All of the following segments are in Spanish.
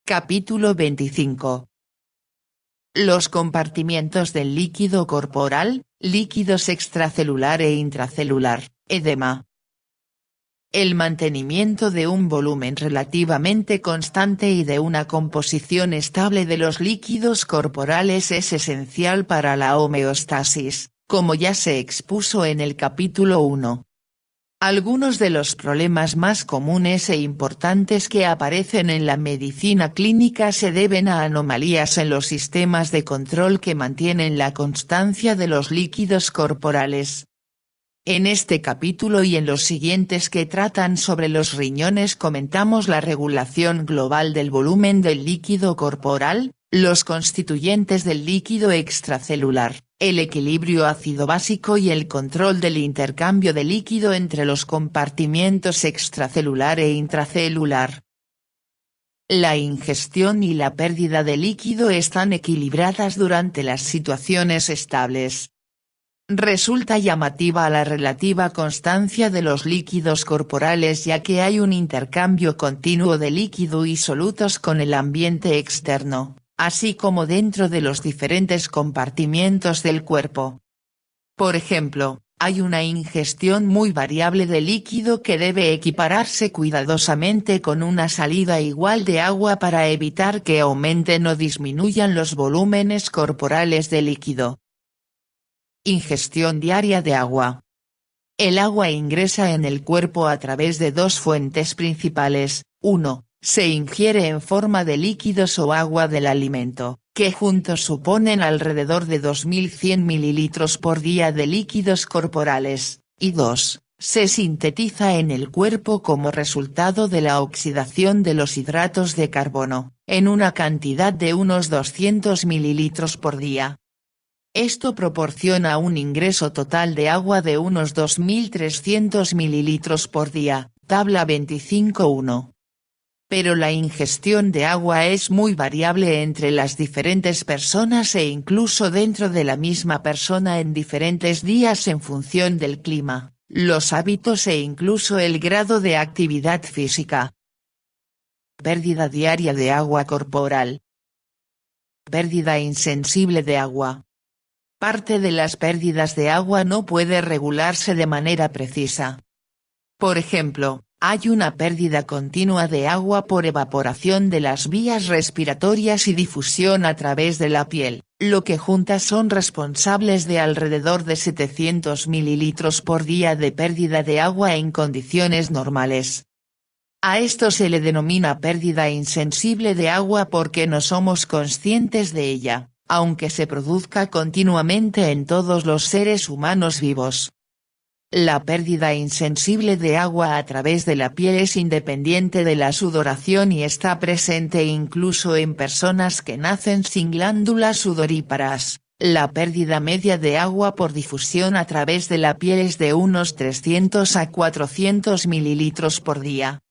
Capítulo 25. Los compartimientos del líquido corporal, líquidos extracelular e intracelular, edema. El mantenimiento de un volumen relativamente constante y de una composición estable de los líquidos corporales es esencial para la homeostasis, como ya se expuso en el capítulo 1. Algunos de los problemas más comunes e importantes que aparecen en la medicina clínica se deben a anomalías en los sistemas de control que mantienen la constancia de los líquidos corporales. En este capítulo y en los siguientes que tratan sobre los riñones comentamos la regulación global del volumen del líquido corporal, los constituyentes del líquido extracelular, el equilibrio ácido-básico y el control del intercambio de líquido entre los compartimientos extracelular e intracelular. La ingestión y la pérdida de líquido están equilibradas durante las situaciones estables. Resulta llamativa la relativa constancia de los líquidos corporales ya que hay un intercambio continuo de líquido y solutos con el ambiente externo, así como dentro de los diferentes compartimientos del cuerpo. Por ejemplo, hay una ingestión muy variable de líquido que debe equipararse cuidadosamente con una salida igual de agua para evitar que aumenten o disminuyan los volúmenes corporales de líquido. Ingestión diaria de agua. El agua ingresa en el cuerpo a través de dos fuentes principales, 1. Se ingiere en forma de líquidos o agua del alimento, que juntos suponen alrededor de 2100 ml por día de líquidos corporales, y 2. Se sintetiza en el cuerpo como resultado de la oxidación de los hidratos de carbono, en una cantidad de unos 200 ml por día. Esto proporciona un ingreso total de agua de unos 2300 ml por día, tabla 25.1. Pero la ingestión de agua es muy variable entre las diferentes personas e incluso dentro de la misma persona en diferentes días en función del clima, los hábitos e incluso el grado de actividad física. Pérdida diaria de agua corporal. Pérdida insensible de agua. Parte de las pérdidas de agua no puede regularse de manera precisa. Por ejemplo, hay una pérdida continua de agua por evaporación de las vías respiratorias y difusión a través de la piel, lo que juntas son responsables de alrededor de 700 ml por día de pérdida de agua en condiciones normales. A esto se le denomina pérdida insensible de agua porque no somos conscientes de ella, aunque se produzca continuamente en todos los seres humanos vivos. La pérdida insensible de agua a través de la piel es independiente de la sudoración y está presente incluso en personas que nacen sin glándulas sudoríparas. La pérdida media de agua por difusión a través de la piel es de unos 300 a 400 ml por día.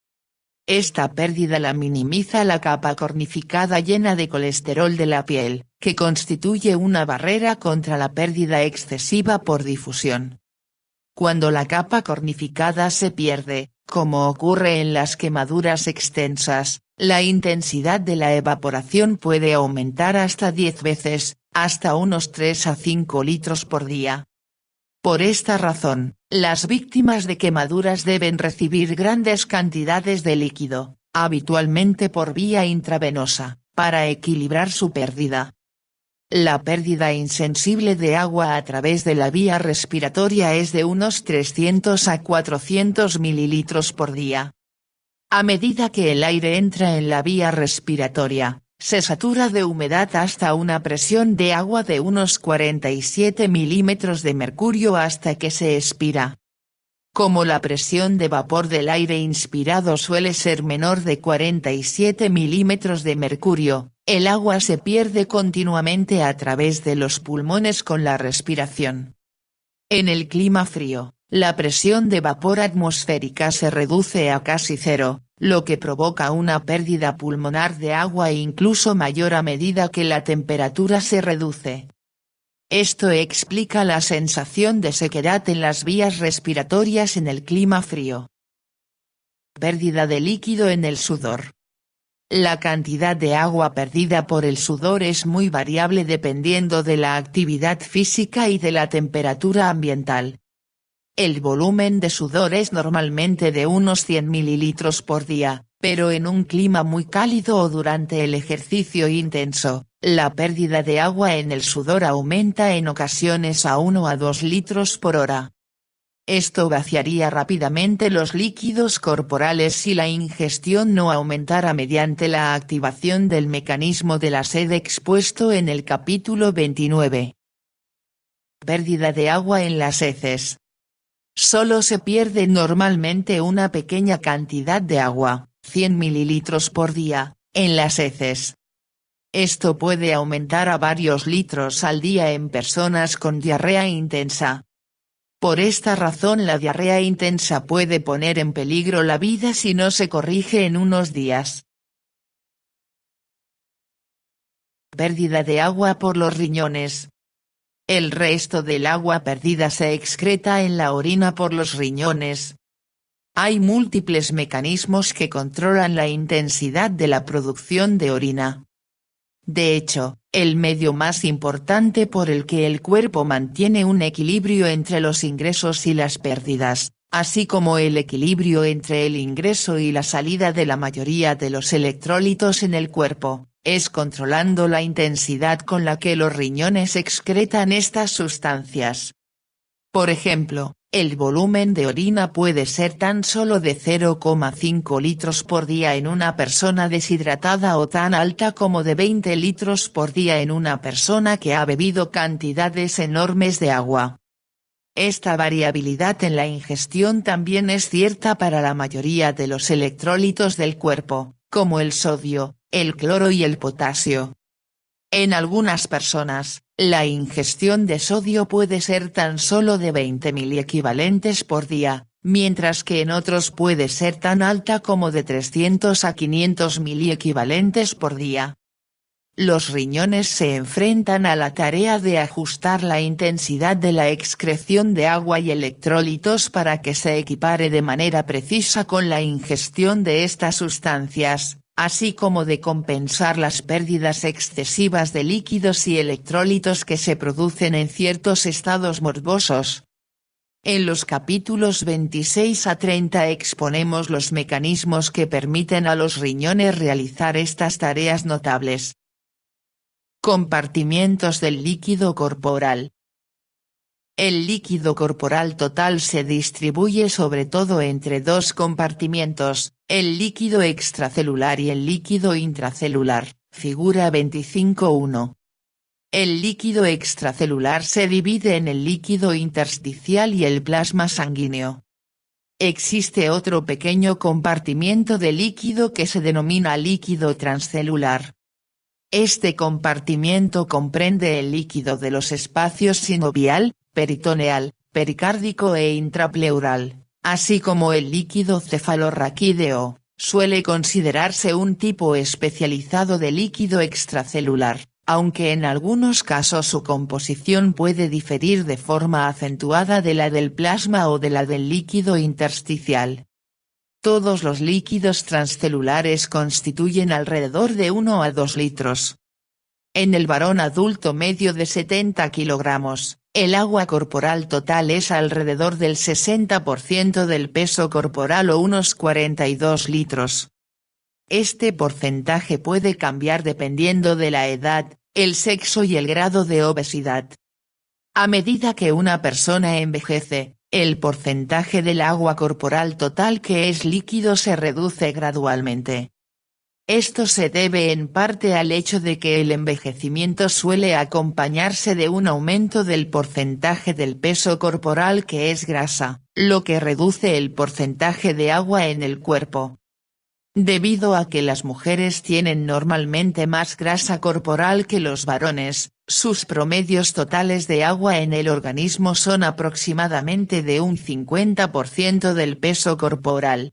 Esta pérdida la minimiza la capa cornificada llena de colesterol de la piel, que constituye una barrera contra la pérdida excesiva por difusión. Cuando la capa cornificada se pierde, como ocurre en las quemaduras extensas, la intensidad de la evaporación puede aumentar hasta 10 veces, hasta unos 3 a 5 litros por día. Por esta razón, las víctimas de quemaduras deben recibir grandes cantidades de líquido, habitualmente por vía intravenosa, para equilibrar su pérdida. La pérdida insensible de agua a través de la vía respiratoria es de unos 300 a 400 ml por día. A medida que el aire entra en la vía respiratoria, se satura de humedad hasta una presión de agua de unos 47 milímetros de mercurio hasta que se expira. Como la presión de vapor del aire inspirado suele ser menor de 47 milímetros de mercurio, el agua se pierde continuamente a través de los pulmones con la respiración. En el clima frío, la presión de vapor atmosférica se reduce a casi cero, lo que provoca una pérdida pulmonar de agua incluso mayor a medida que la temperatura se reduce. Esto explica la sensación de sequedad en las vías respiratorias en el clima frío. Pérdida de líquido en el sudor. La cantidad de agua perdida por el sudor es muy variable dependiendo de la actividad física y de la temperatura ambiental. El volumen de sudor es normalmente de unos 100 mililitros por día, pero en un clima muy cálido o durante el ejercicio intenso, la pérdida de agua en el sudor aumenta en ocasiones a 1 a 2 litros por hora. Esto vaciaría rápidamente los líquidos corporales si la ingestión no aumentara mediante la activación del mecanismo de la sed expuesto en el capítulo 29. Pérdida de agua en las heces. Solo se pierde normalmente una pequeña cantidad de agua, 100 mililitros por día, en las heces. Esto puede aumentar a varios litros al día en personas con diarrea intensa. Por esta razón la diarrea intensa puede poner en peligro la vida si no se corrige en unos días. Pérdida de agua por los riñones. El resto del agua perdida se excreta en la orina por los riñones. Hay múltiples mecanismos que controlan la intensidad de la producción de orina. De hecho, el medio más importante por el que el cuerpo mantiene un equilibrio entre los ingresos y las pérdidas, así como el equilibrio entre el ingreso y la salida de la mayoría de los electrolitos en el cuerpo, es controlando la intensidad con la que los riñones excretan estas sustancias. Por ejemplo, el volumen de orina puede ser tan solo de 0,5 litros por día en una persona deshidratada o tan alta como de 20 litros por día en una persona que ha bebido cantidades enormes de agua. Esta variabilidad en la ingestión también es cierta para la mayoría de los electrolitos del cuerpo, como el sodio, el cloro y el potasio. En algunas personas, la ingestión de sodio puede ser tan solo de 20 miliequivalentes por día, mientras que en otros puede ser tan alta como de 300 a 500 miliequivalentes por día. Los riñones se enfrentan a la tarea de ajustar la intensidad de la excreción de agua y electrolitos para que se equipare de manera precisa con la ingestión de estas sustancias, así como de compensar las pérdidas excesivas de líquidos y electrolitos que se producen en ciertos estados morbosos. En los capítulos 26 a 30 exponemos los mecanismos que permiten a los riñones realizar estas tareas notables. Compartimientos del líquido corporal. El líquido corporal total se distribuye sobre todo entre dos compartimientos, el líquido extracelular y el líquido intracelular, figura 25.1. El líquido extracelular se divide en el líquido intersticial y el plasma sanguíneo. Existe otro pequeño compartimiento de líquido que se denomina líquido transcelular. Este compartimiento comprende el líquido de los espacios sinovial, peritoneal, pericárdico e intrapleural, así como el líquido cefalorraquídeo. Suele considerarse un tipo especializado de líquido extracelular, aunque en algunos casos su composición puede diferir de forma acentuada de la del plasma o de la del líquido intersticial. Todos los líquidos transcelulares constituyen alrededor de 1 a 2 litros. En el varón adulto medio de 70 kilogramos, el agua corporal total es alrededor del 60% del peso corporal o unos 42 litros. Este porcentaje puede cambiar dependiendo de la edad, el sexo y el grado de obesidad. A medida que una persona envejece, el porcentaje del agua corporal total que es líquido se reduce gradualmente. Esto se debe en parte al hecho de que el envejecimiento suele acompañarse de un aumento del porcentaje del peso corporal que es grasa, lo que reduce el porcentaje de agua en el cuerpo. Debido a que las mujeres tienen normalmente más grasa corporal que los varones, sus promedios totales de agua en el organismo son aproximadamente de un 50% del peso corporal.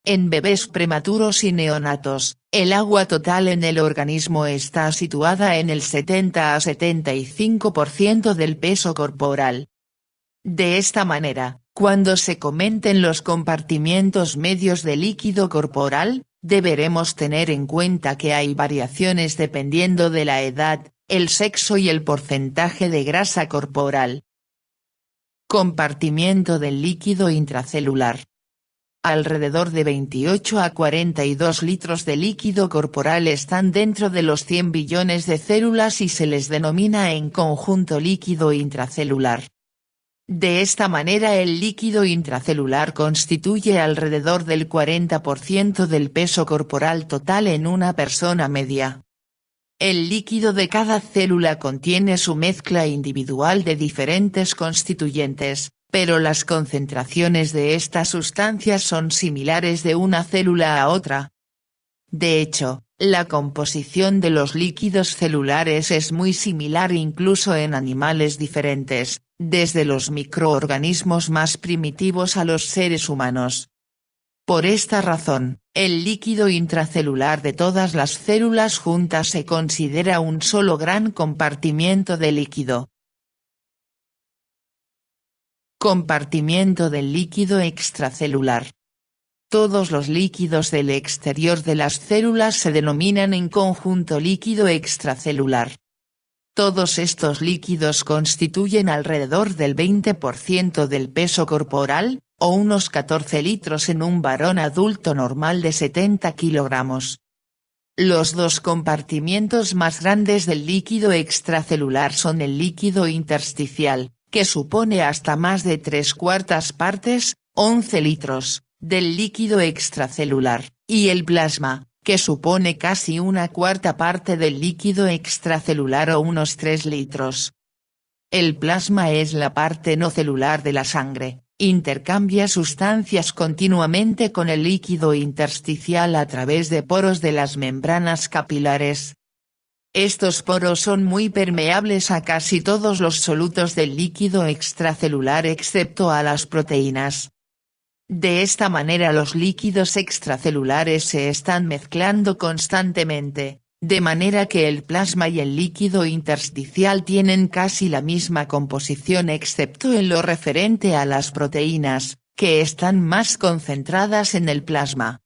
En bebés prematuros y neonatos, el agua total en el organismo está situada en el 70 a 75% del peso corporal. De esta manera, cuando se comenten los compartimientos medios de líquido corporal, deberemos tener en cuenta que hay variaciones dependiendo de la edad, el sexo y el porcentaje de grasa corporal. Compartimiento del líquido intracelular. Alrededor de 28 a 42 litros de líquido corporal están dentro de los 100 billones de células y se les denomina en conjunto líquido intracelular. De esta manera el líquido intracelular constituye alrededor del 40% del peso corporal total en una persona media. El líquido de cada célula contiene su mezcla individual de diferentes constituyentes, pero las concentraciones de estas sustancias son similares de una célula a otra. De hecho, la composición de los líquidos celulares es muy similar incluso en animales diferentes, desde los microorganismos más primitivos a los seres humanos. Por esta razón, el líquido intracelular de todas las células juntas se considera un solo gran compartimiento de líquido. Compartimiento del líquido extracelular. Todos los líquidos del exterior de las células se denominan en conjunto líquido extracelular. Todos estos líquidos constituyen alrededor del 20% del peso corporal, o unos 14 litros en un varón adulto normal de 70 kilogramos. Los dos compartimientos más grandes del líquido extracelular son el líquido intersticial, que supone hasta más de 3/4 partes, 11 litros, del líquido extracelular, y el plasma, que supone casi 1/4 parte del líquido extracelular o unos 3 litros. El plasma es la parte no celular de la sangre, intercambia sustancias continuamente con el líquido intersticial a través de poros de las membranas capilares. Estos poros son muy permeables a casi todos los solutos del líquido extracelular excepto a las proteínas. De esta manera los líquidos extracelulares se están mezclando constantemente, de manera que el plasma y el líquido intersticial tienen casi la misma composición excepto en lo referente a las proteínas, que están más concentradas en el plasma.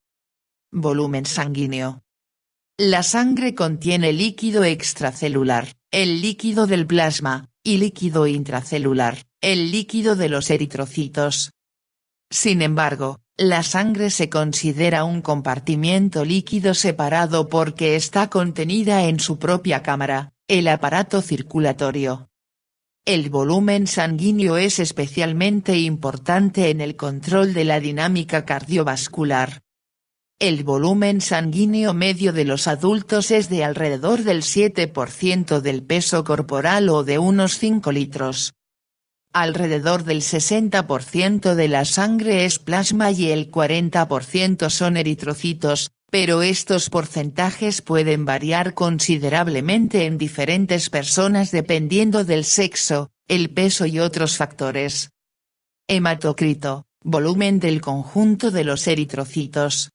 Volumen sanguíneo. La sangre contiene líquido extracelular, el líquido del plasma, y líquido intracelular, el líquido de los eritrocitos. Sin embargo, la sangre se considera un compartimiento líquido separado porque está contenida en su propia cámara, el aparato circulatorio. El volumen sanguíneo es especialmente importante en el control de la dinámica cardiovascular. El volumen sanguíneo medio de los adultos es de alrededor del 7% del peso corporal o de unos 5 litros. Alrededor del 60% de la sangre es plasma y el 40% son eritrocitos, pero estos porcentajes pueden variar considerablemente en diferentes personas dependiendo del sexo, el peso y otros factores. Hematocrito, volumen del conjunto de los eritrocitos.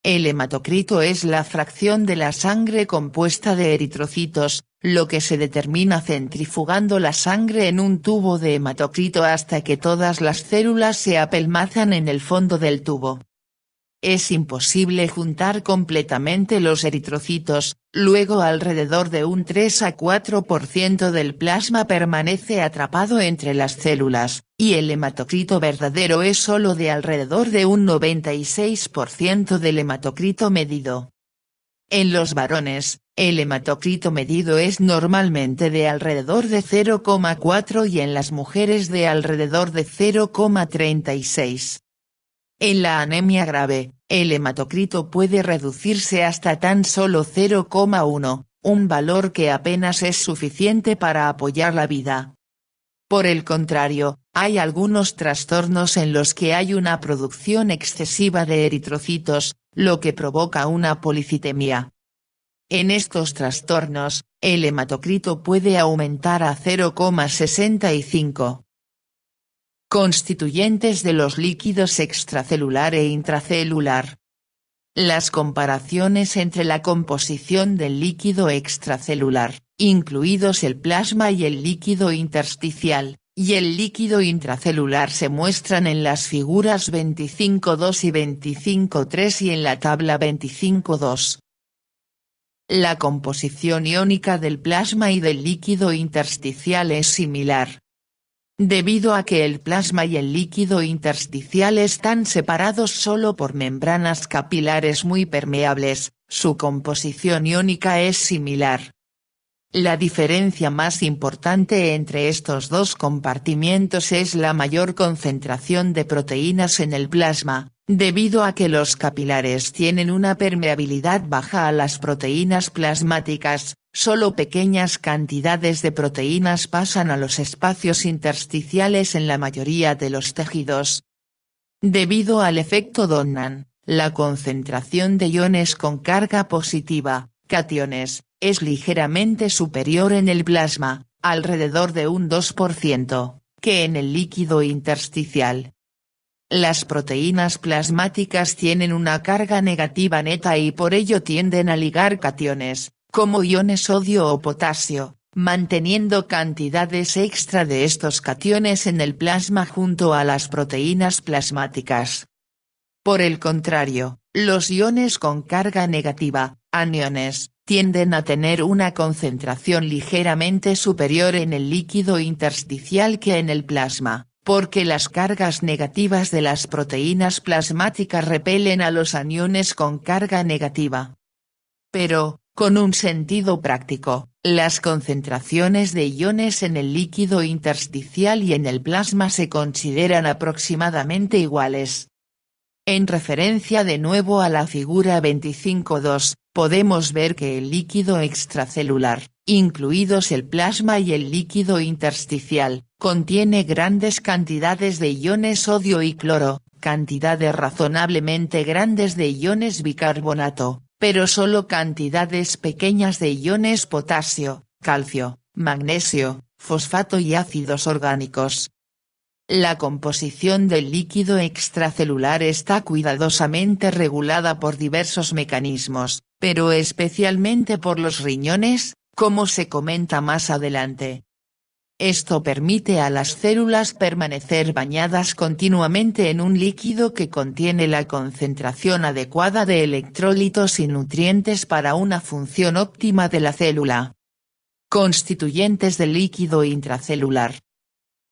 El hematocrito es la fracción de la sangre compuesta de eritrocitos, lo que se determina centrifugando la sangre en un tubo de hematocrito hasta que todas las células se apelmazan en el fondo del tubo. Es imposible juntar completamente los eritrocitos, luego alrededor de un 3 a 4% del plasma permanece atrapado entre las células, y el hematocrito verdadero es solo de alrededor de un 96% del hematocrito medido. En los varones, el hematocrito medido es normalmente de alrededor de 0,4 y en las mujeres de alrededor de 0,36. En la anemia grave, el hematocrito puede reducirse hasta tan solo 0,1, un valor que apenas es suficiente para apoyar la vida. Por el contrario, hay algunos trastornos en los que hay una producción excesiva de eritrocitos, lo que provoca una policitemia. En estos trastornos, el hematocrito puede aumentar a 0,65. Constituyentes de los líquidos extracelular e intracelular. Las comparaciones entre la composición del líquido extracelular, incluidos el plasma y el líquido intersticial, y el líquido intracelular se muestran en las figuras 25.2 y 25.3 y en la tabla 25.2. La composición iónica del plasma y del líquido intersticial es similar. Debido a que el plasma y el líquido intersticial están separados solo por membranas capilares muy permeables, su composición iónica es similar. La diferencia más importante entre estos dos compartimientos es la mayor concentración de proteínas en el plasma, debido a que los capilares tienen una permeabilidad baja a las proteínas plasmáticas, solo pequeñas cantidades de proteínas pasan a los espacios intersticiales en la mayoría de los tejidos. Debido al efecto Donnan, la concentración de iones con carga positiva, cationes, es ligeramente superior en el plasma, alrededor de un 2%, que en el líquido intersticial. Las proteínas plasmáticas tienen una carga negativa neta y por ello tienden a ligar cationes, como iones sodio o potasio, manteniendo cantidades extra de estos cationes en el plasma junto a las proteínas plasmáticas. Por el contrario, los iones con carga negativa, aniones, tienden a tener una concentración ligeramente superior en el líquido intersticial que en el plasma, porque las cargas negativas de las proteínas plasmáticas repelen a los aniones con carga negativa. Pero, con un sentido práctico, las concentraciones de iones en el líquido intersticial y en el plasma se consideran aproximadamente iguales. En referencia de nuevo a la figura 25.2, podemos ver que el líquido extracelular, incluidos el plasma y el líquido intersticial, contiene grandes cantidades de iones sodio y cloro, cantidades razonablemente grandes de iones bicarbonato, pero solo cantidades pequeñas de iones potasio, calcio, magnesio, fosfato y ácidos orgánicos. La composición del líquido extracelular está cuidadosamente regulada por diversos mecanismos, pero especialmente por los riñones, como se comenta más adelante. Esto permite a las células permanecer bañadas continuamente en un líquido que contiene la concentración adecuada de electrolitos y nutrientes para una función óptima de la célula. Constituyentes del líquido intracelular.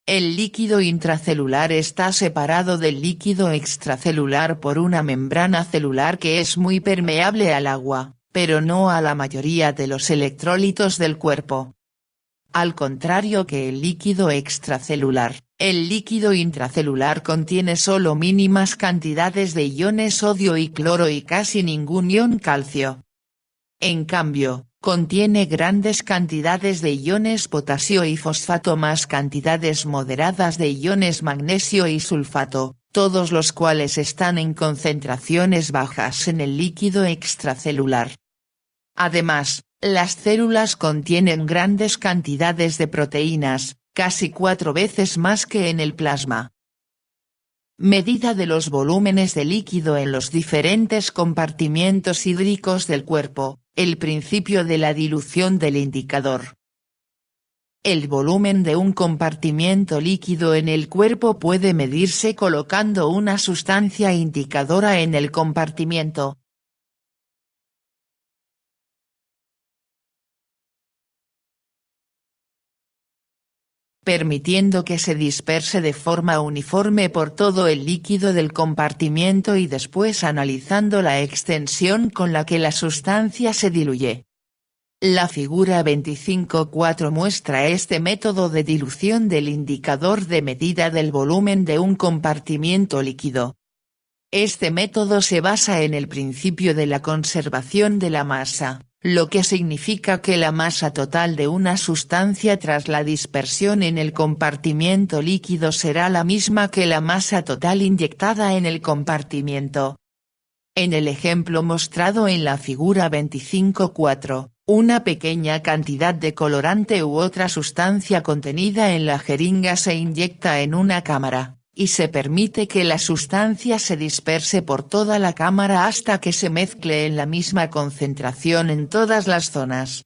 El líquido intracelular está separado del líquido extracelular por una membrana celular que es muy permeable al agua, pero no a la mayoría de los electrolitos del cuerpo. Al contrario que el líquido extracelular, el líquido intracelular contiene solo mínimas cantidades de iones sodio y cloro y casi ningún ion calcio. En cambio, contiene grandes cantidades de iones potasio y fosfato más cantidades moderadas de iones magnesio y sulfato, todos los cuales están en concentraciones bajas en el líquido extracelular. Además, las células contienen grandes cantidades de proteínas, casi 4 veces más que en el plasma. Medida de los volúmenes de líquido en los diferentes compartimientos hídricos del cuerpo, el principio de la dilución del indicador. El volumen de un compartimiento líquido en el cuerpo puede medirse colocando una sustancia indicadora en el compartimiento. Permitiendo que se disperse de forma uniforme por todo el líquido del compartimiento y después analizando la extensión con la que la sustancia se diluye. La figura 25.4 muestra este método de dilución del indicador de medida del volumen de un compartimiento líquido. Este método se basa en el principio de la conservación de la masa, lo que significa que la masa total de una sustancia tras la dispersión en el compartimiento líquido será la misma que la masa total inyectada en el compartimiento. En el ejemplo mostrado en la figura 25.4, una pequeña cantidad de colorante u otra sustancia contenida en la jeringa se inyecta en una cámara, y se permite que la sustancia se disperse por toda la cámara hasta que se mezcle en la misma concentración en todas las zonas.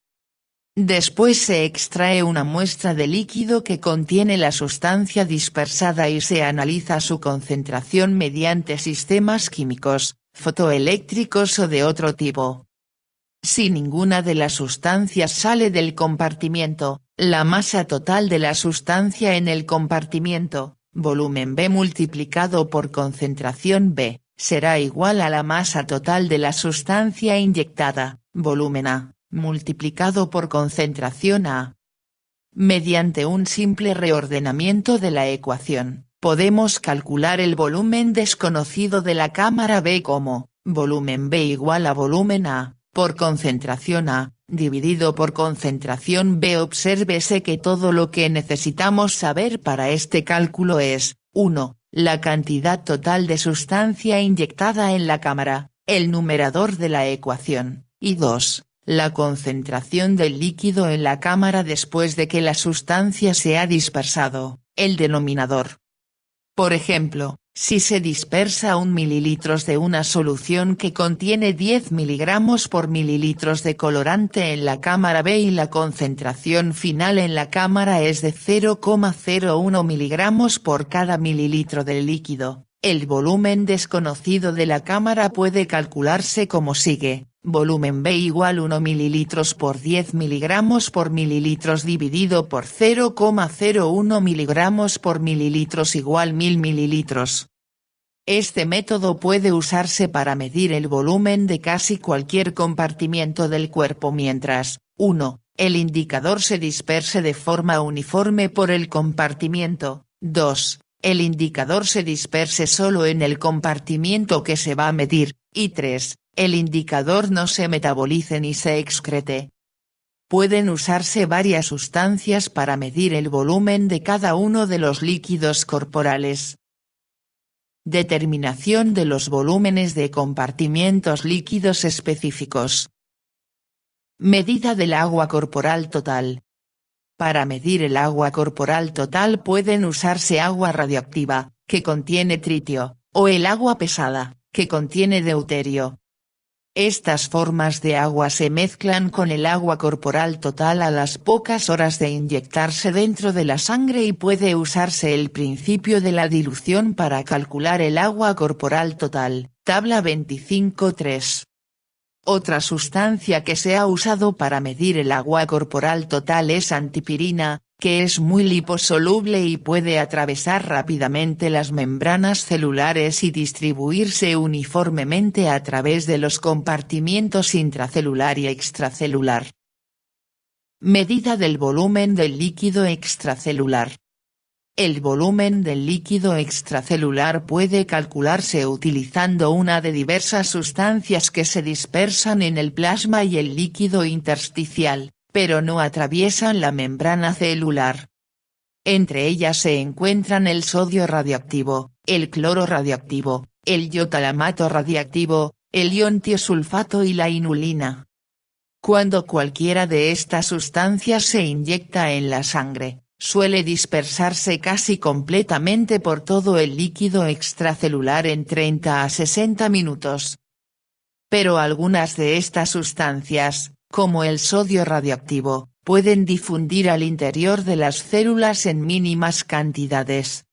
Después se extrae una muestra de líquido que contiene la sustancia dispersada y se analiza su concentración mediante sistemas químicos, fotoeléctricos o de otro tipo. Si ninguna de las sustancias sale del compartimiento, la masa total de la sustancia en el compartimiento, volumen B multiplicado por concentración B, será igual a la masa total de la sustancia inyectada, volumen A, multiplicado por concentración A. Mediante un simple reordenamiento de la ecuación, podemos calcular el volumen desconocido de la cámara B como, volumen B igual a volumen A, por concentración A, dividido por concentración B. Obsérvese que todo lo que necesitamos saber para este cálculo es, 1, la cantidad total de sustancia inyectada en la cámara, el numerador de la ecuación, y 2, la concentración del líquido en la cámara después de que la sustancia se ha dispersado, el denominador. Por ejemplo, si se dispersa 1 ml de una solución que contiene 10 mg por mililitros de colorante en la cámara B y la concentración final en la cámara es de 0,01 mg por cada mililitro del líquido, el volumen desconocido de la cámara puede calcularse como sigue: volumen B igual 1 ml por 10 mg por mililitros dividido por 0,01 mg por mililitros igual 1000 mililitros. Este método puede usarse para medir el volumen de casi cualquier compartimiento del cuerpo mientras, 1, el indicador se disperse de forma uniforme por el compartimiento, 2, el indicador se disperse solo en el compartimiento que se va a medir, y 3, el indicador no se metabolice ni se excrete. Pueden usarse varias sustancias para medir el volumen de cada uno de los líquidos corporales. Determinación de los volúmenes de compartimientos líquidos específicos. Medida del agua corporal total. Para medir el agua corporal total pueden usarse agua radioactiva, que contiene tritio, o el agua pesada, que contiene deuterio. Estas formas de agua se mezclan con el agua corporal total a las pocas horas de inyectarse dentro de la sangre y puede usarse el principio de la dilución para calcular el agua corporal total, tabla 25.3. Otra sustancia que se ha usado para medir el agua corporal total es antipirina, que es muy liposoluble y puede atravesar rápidamente las membranas celulares y distribuirse uniformemente a través de los compartimientos intracelular y extracelular. Medida del volumen del líquido extracelular. El volumen del líquido extracelular puede calcularse utilizando una de diversas sustancias que se dispersan en el plasma y el líquido intersticial, pero no atraviesan la membrana celular. Entre ellas se encuentran el sodio radioactivo, el cloro radioactivo, el iotalamato radioactivo, el ion tiosulfato y la inulina. Cuando cualquiera de estas sustancias se inyecta en la sangre, suele dispersarse casi completamente por todo el líquido extracelular en 30 a 60 minutos. Pero algunas de estas sustancias, como el sodio radioactivo, pueden difundir al interior de las células en mínimas cantidades.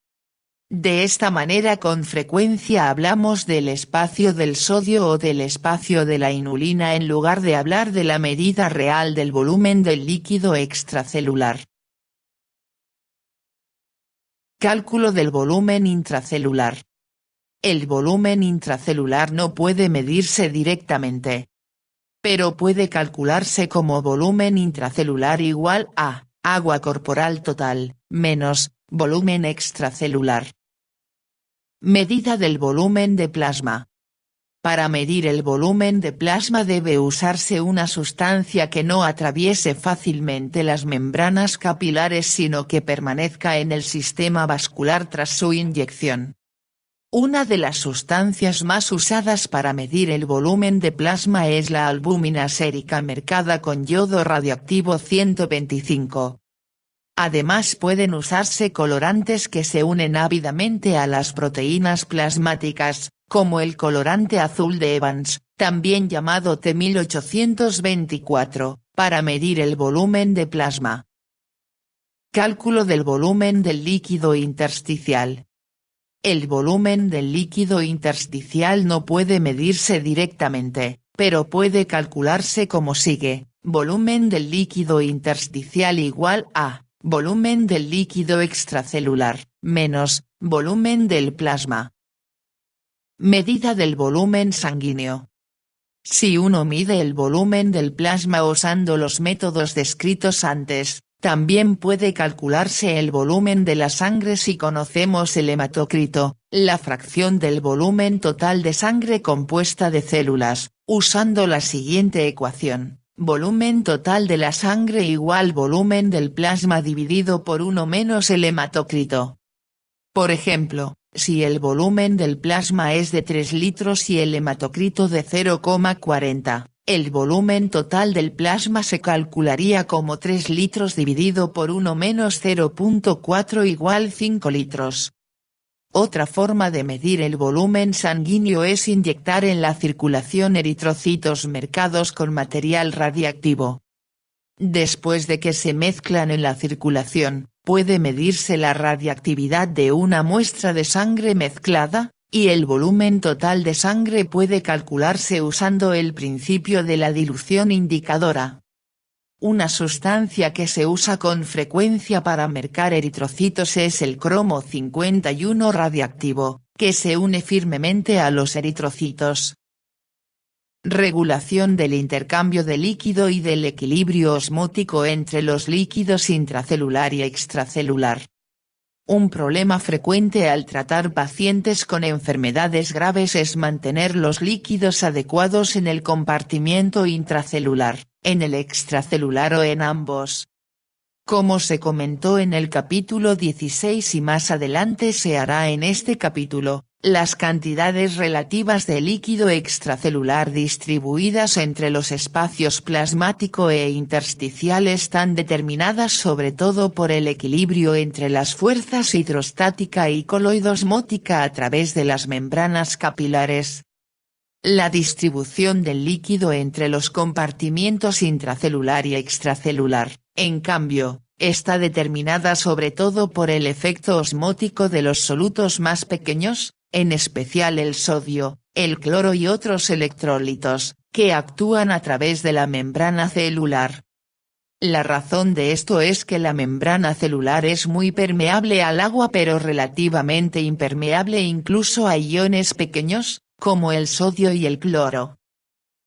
De esta manera con frecuencia hablamos del espacio del sodio o del espacio de la inulina en lugar de hablar de la medida real del volumen del líquido extracelular. Cálculo del volumen intracelular. El volumen intracelular no puede medirse directamente, pero puede calcularse como volumen intracelular igual a, agua corporal total, menos, volumen extracelular. Medida del volumen de plasma. Para medir el volumen de plasma debe usarse una sustancia que no atraviese fácilmente las membranas capilares sino que permanezca en el sistema vascular tras su inyección. Una de las sustancias más usadas para medir el volumen de plasma es la albúmina sérica mercada con yodo radioactivo 125. Además pueden usarse colorantes que se unen ávidamente a las proteínas plasmáticas, como el colorante azul de Evans, también llamado T1824, Para medir el volumen de plasma. Cálculo del volumen del líquido intersticial. El volumen del líquido intersticial no puede medirse directamente, pero puede calcularse como sigue: volumen del líquido intersticial igual a volumen del líquido extracelular, menos volumen del plasma. Medida del volumen sanguíneo. Si uno mide el volumen del plasma usando los métodos descritos antes, también puede calcularse el volumen de la sangre si conocemos el hematocrito, la fracción del volumen total de sangre compuesta de células, usando la siguiente ecuación: volumen total de la sangre igual volumen del plasma dividido por 1 menos el hematocrito. Por ejemplo, si el volumen del plasma es de 3 litros y el hematocrito de 0,40, el volumen total del plasma se calcularía como 3 litros dividido por 1 menos 0,4 igual 5 litros. Otra forma de medir el volumen sanguíneo es inyectar en la circulación eritrocitos mezclados con material radiactivo. Después de que se mezclan en la circulación, puede medirse la radiactividad de una muestra de sangre mezclada, y el volumen total de sangre puede calcularse usando el principio de la dilución indicadora. Una sustancia que se usa con frecuencia para marcar eritrocitos es el cromo 51 radiactivo, que se une firmemente a los eritrocitos. Regulación del intercambio de líquido y del equilibrio osmótico entre los líquidos intracelular y extracelular. Un problema frecuente al tratar pacientes con enfermedades graves es mantener los líquidos adecuados en el compartimiento intracelular, en el extracelular o en ambos. Como se comentó en el capítulo 16 y más adelante se hará en este capítulo, las cantidades relativas de líquido extracelular distribuidas entre los espacios plasmático e intersticial están determinadas sobre todo por el equilibrio entre las fuerzas hidrostática y coloidosmótica a través de las membranas capilares. La distribución del líquido entre los compartimientos intracelular y extracelular, en cambio, está determinada sobre todo por el efecto osmótico de los solutos más pequeños, en especial el sodio, el cloro y otros electrolitos, que actúan a través de la membrana celular. La razón de esto es que la membrana celular es muy permeable al agua pero relativamente impermeable incluso a iones pequeños, como el sodio y el cloro.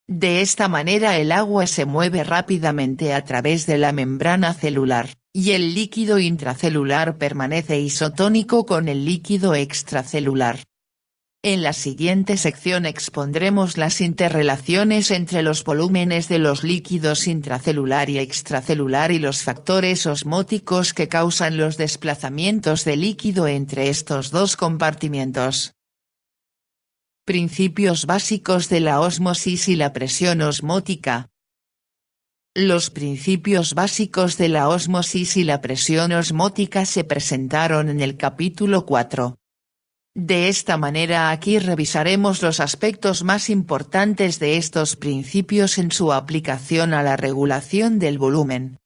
De esta manera el agua se mueve rápidamente a través de la membrana celular, y el líquido intracelular permanece isotónico con el líquido extracelular. En la siguiente sección expondremos las interrelaciones entre los volúmenes de los líquidos intracelular y extracelular y los factores osmóticos que causan los desplazamientos de líquido entre estos dos compartimientos. Principios básicos de la ósmosis y la presión osmótica. Los principios básicos de la ósmosis y la presión osmótica se presentaron en el capítulo 4. De esta manera aquí revisaremos los aspectos más importantes de estos principios en su aplicación a la regulación del volumen.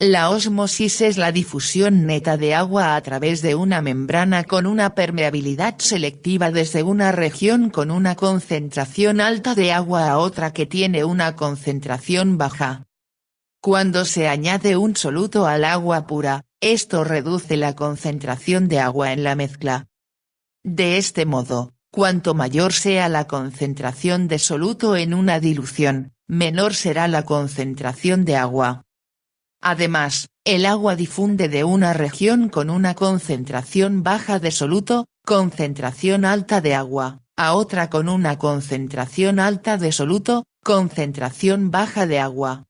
La ósmosis es la difusión neta de agua a través de una membrana con una permeabilidad selectiva desde una región con una concentración alta de agua a otra que tiene una concentración baja. Cuando se añade un soluto al agua pura, esto reduce la concentración de agua en la mezcla. De este modo, cuanto mayor sea la concentración de soluto en una dilución, menor será la concentración de agua. Además, el agua difunde de una región con una concentración baja de soluto, concentración alta de agua, a otra con una concentración alta de soluto, concentración baja de agua.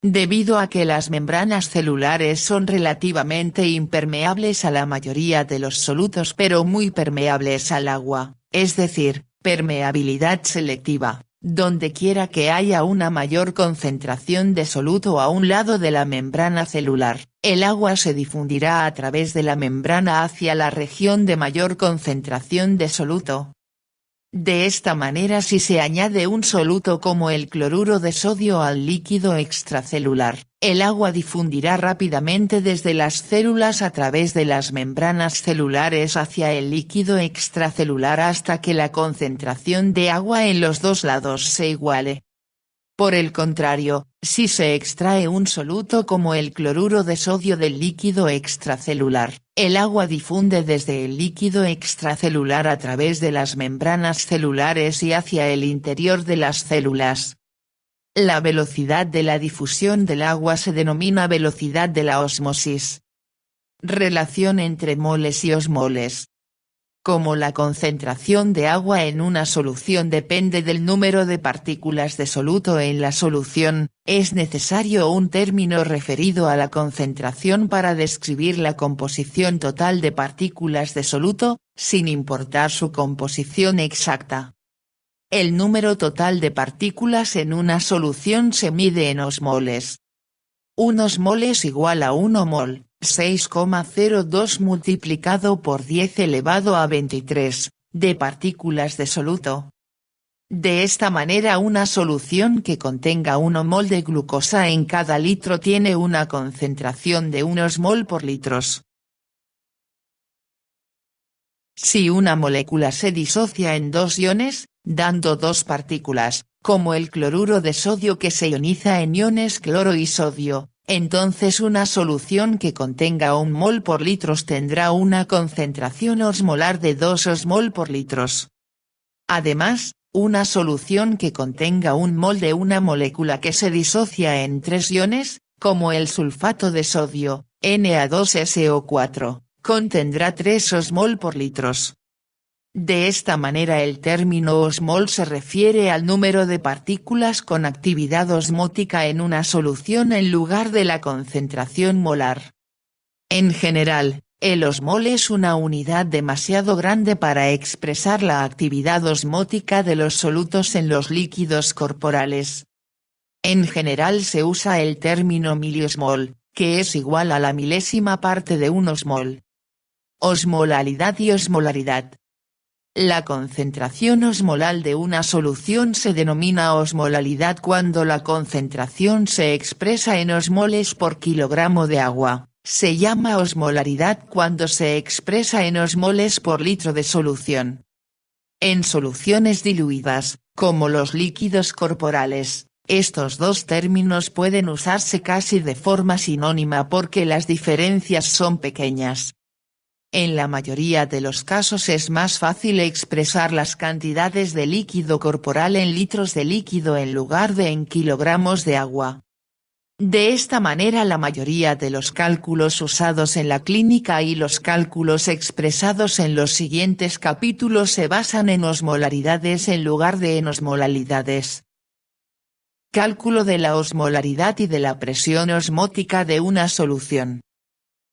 Debido a que las membranas celulares son relativamente impermeables a la mayoría de los solutos pero muy permeables al agua, es decir, permeabilidad selectiva, donde quiera que haya una mayor concentración de soluto a un lado de la membrana celular, el agua se difundirá a través de la membrana hacia la región de mayor concentración de soluto. De esta manera, si se añade un soluto como el cloruro de sodio al líquido extracelular, el agua difundirá rápidamente desde las células a través de las membranas celulares hacia el líquido extracelular hasta que la concentración de agua en los dos lados se iguale. Por el contrario, si se extrae un soluto como el cloruro de sodio del líquido extracelular, el agua difunde desde el líquido extracelular a través de las membranas celulares y hacia el interior de las células. La velocidad de la difusión del agua se denomina velocidad de la ósmosis. Relación entre moles y osmoles. Como la concentración de agua en una solución depende del número de partículas de soluto en la solución, es necesario un término referido a la concentración para describir la composición total de partículas de soluto, sin importar su composición exacta. El número total de partículas en una solución se mide en osmoles. Un osmol es igual a 1 mol, 6,02 multiplicado por 10 elevado a 23, de partículas de soluto. De esta manera, una solución que contenga 1 mol de glucosa en cada litro tiene una concentración de 1 osmol por litros. Si una molécula se disocia en dos iones, dando dos partículas, como el cloruro de sodio que se ioniza en iones cloro y sodio, entonces una solución que contenga 1 mol por litros tendrá una concentración osmolar de 2 osmol por litros. Además, una solución que contenga 1 mol de una molécula que se disocia en tres iones, como el sulfato de sodio, Na2SO4, contendrá 3 osmol por litros. De esta manera, el término osmol se refiere al número de partículas con actividad osmótica en una solución en lugar de la concentración molar. En general, el osmol es una unidad demasiado grande para expresar la actividad osmótica de los solutos en los líquidos corporales. En general se usa el término miliosmol, que es igual a la milésima parte de un osmol. Osmolaridad y osmolaridad. La concentración osmolar de una solución se denomina osmolaridad cuando la concentración se expresa en osmoles por kilogramo de agua, se llama osmolaridad cuando se expresa en osmoles por litro de solución. En soluciones diluidas, como los líquidos corporales, estos dos términos pueden usarse casi de forma sinónima porque las diferencias son pequeñas. En la mayoría de los casos es más fácil expresar las cantidades de líquido corporal en litros de líquido en lugar de en kilogramos de agua. De esta manera, la mayoría de los cálculos usados en la clínica y los cálculos expresados en los siguientes capítulos se basan en osmolaridades en lugar de en osmolalidades. Cálculo de la osmolaridad y de la presión osmótica de una solución.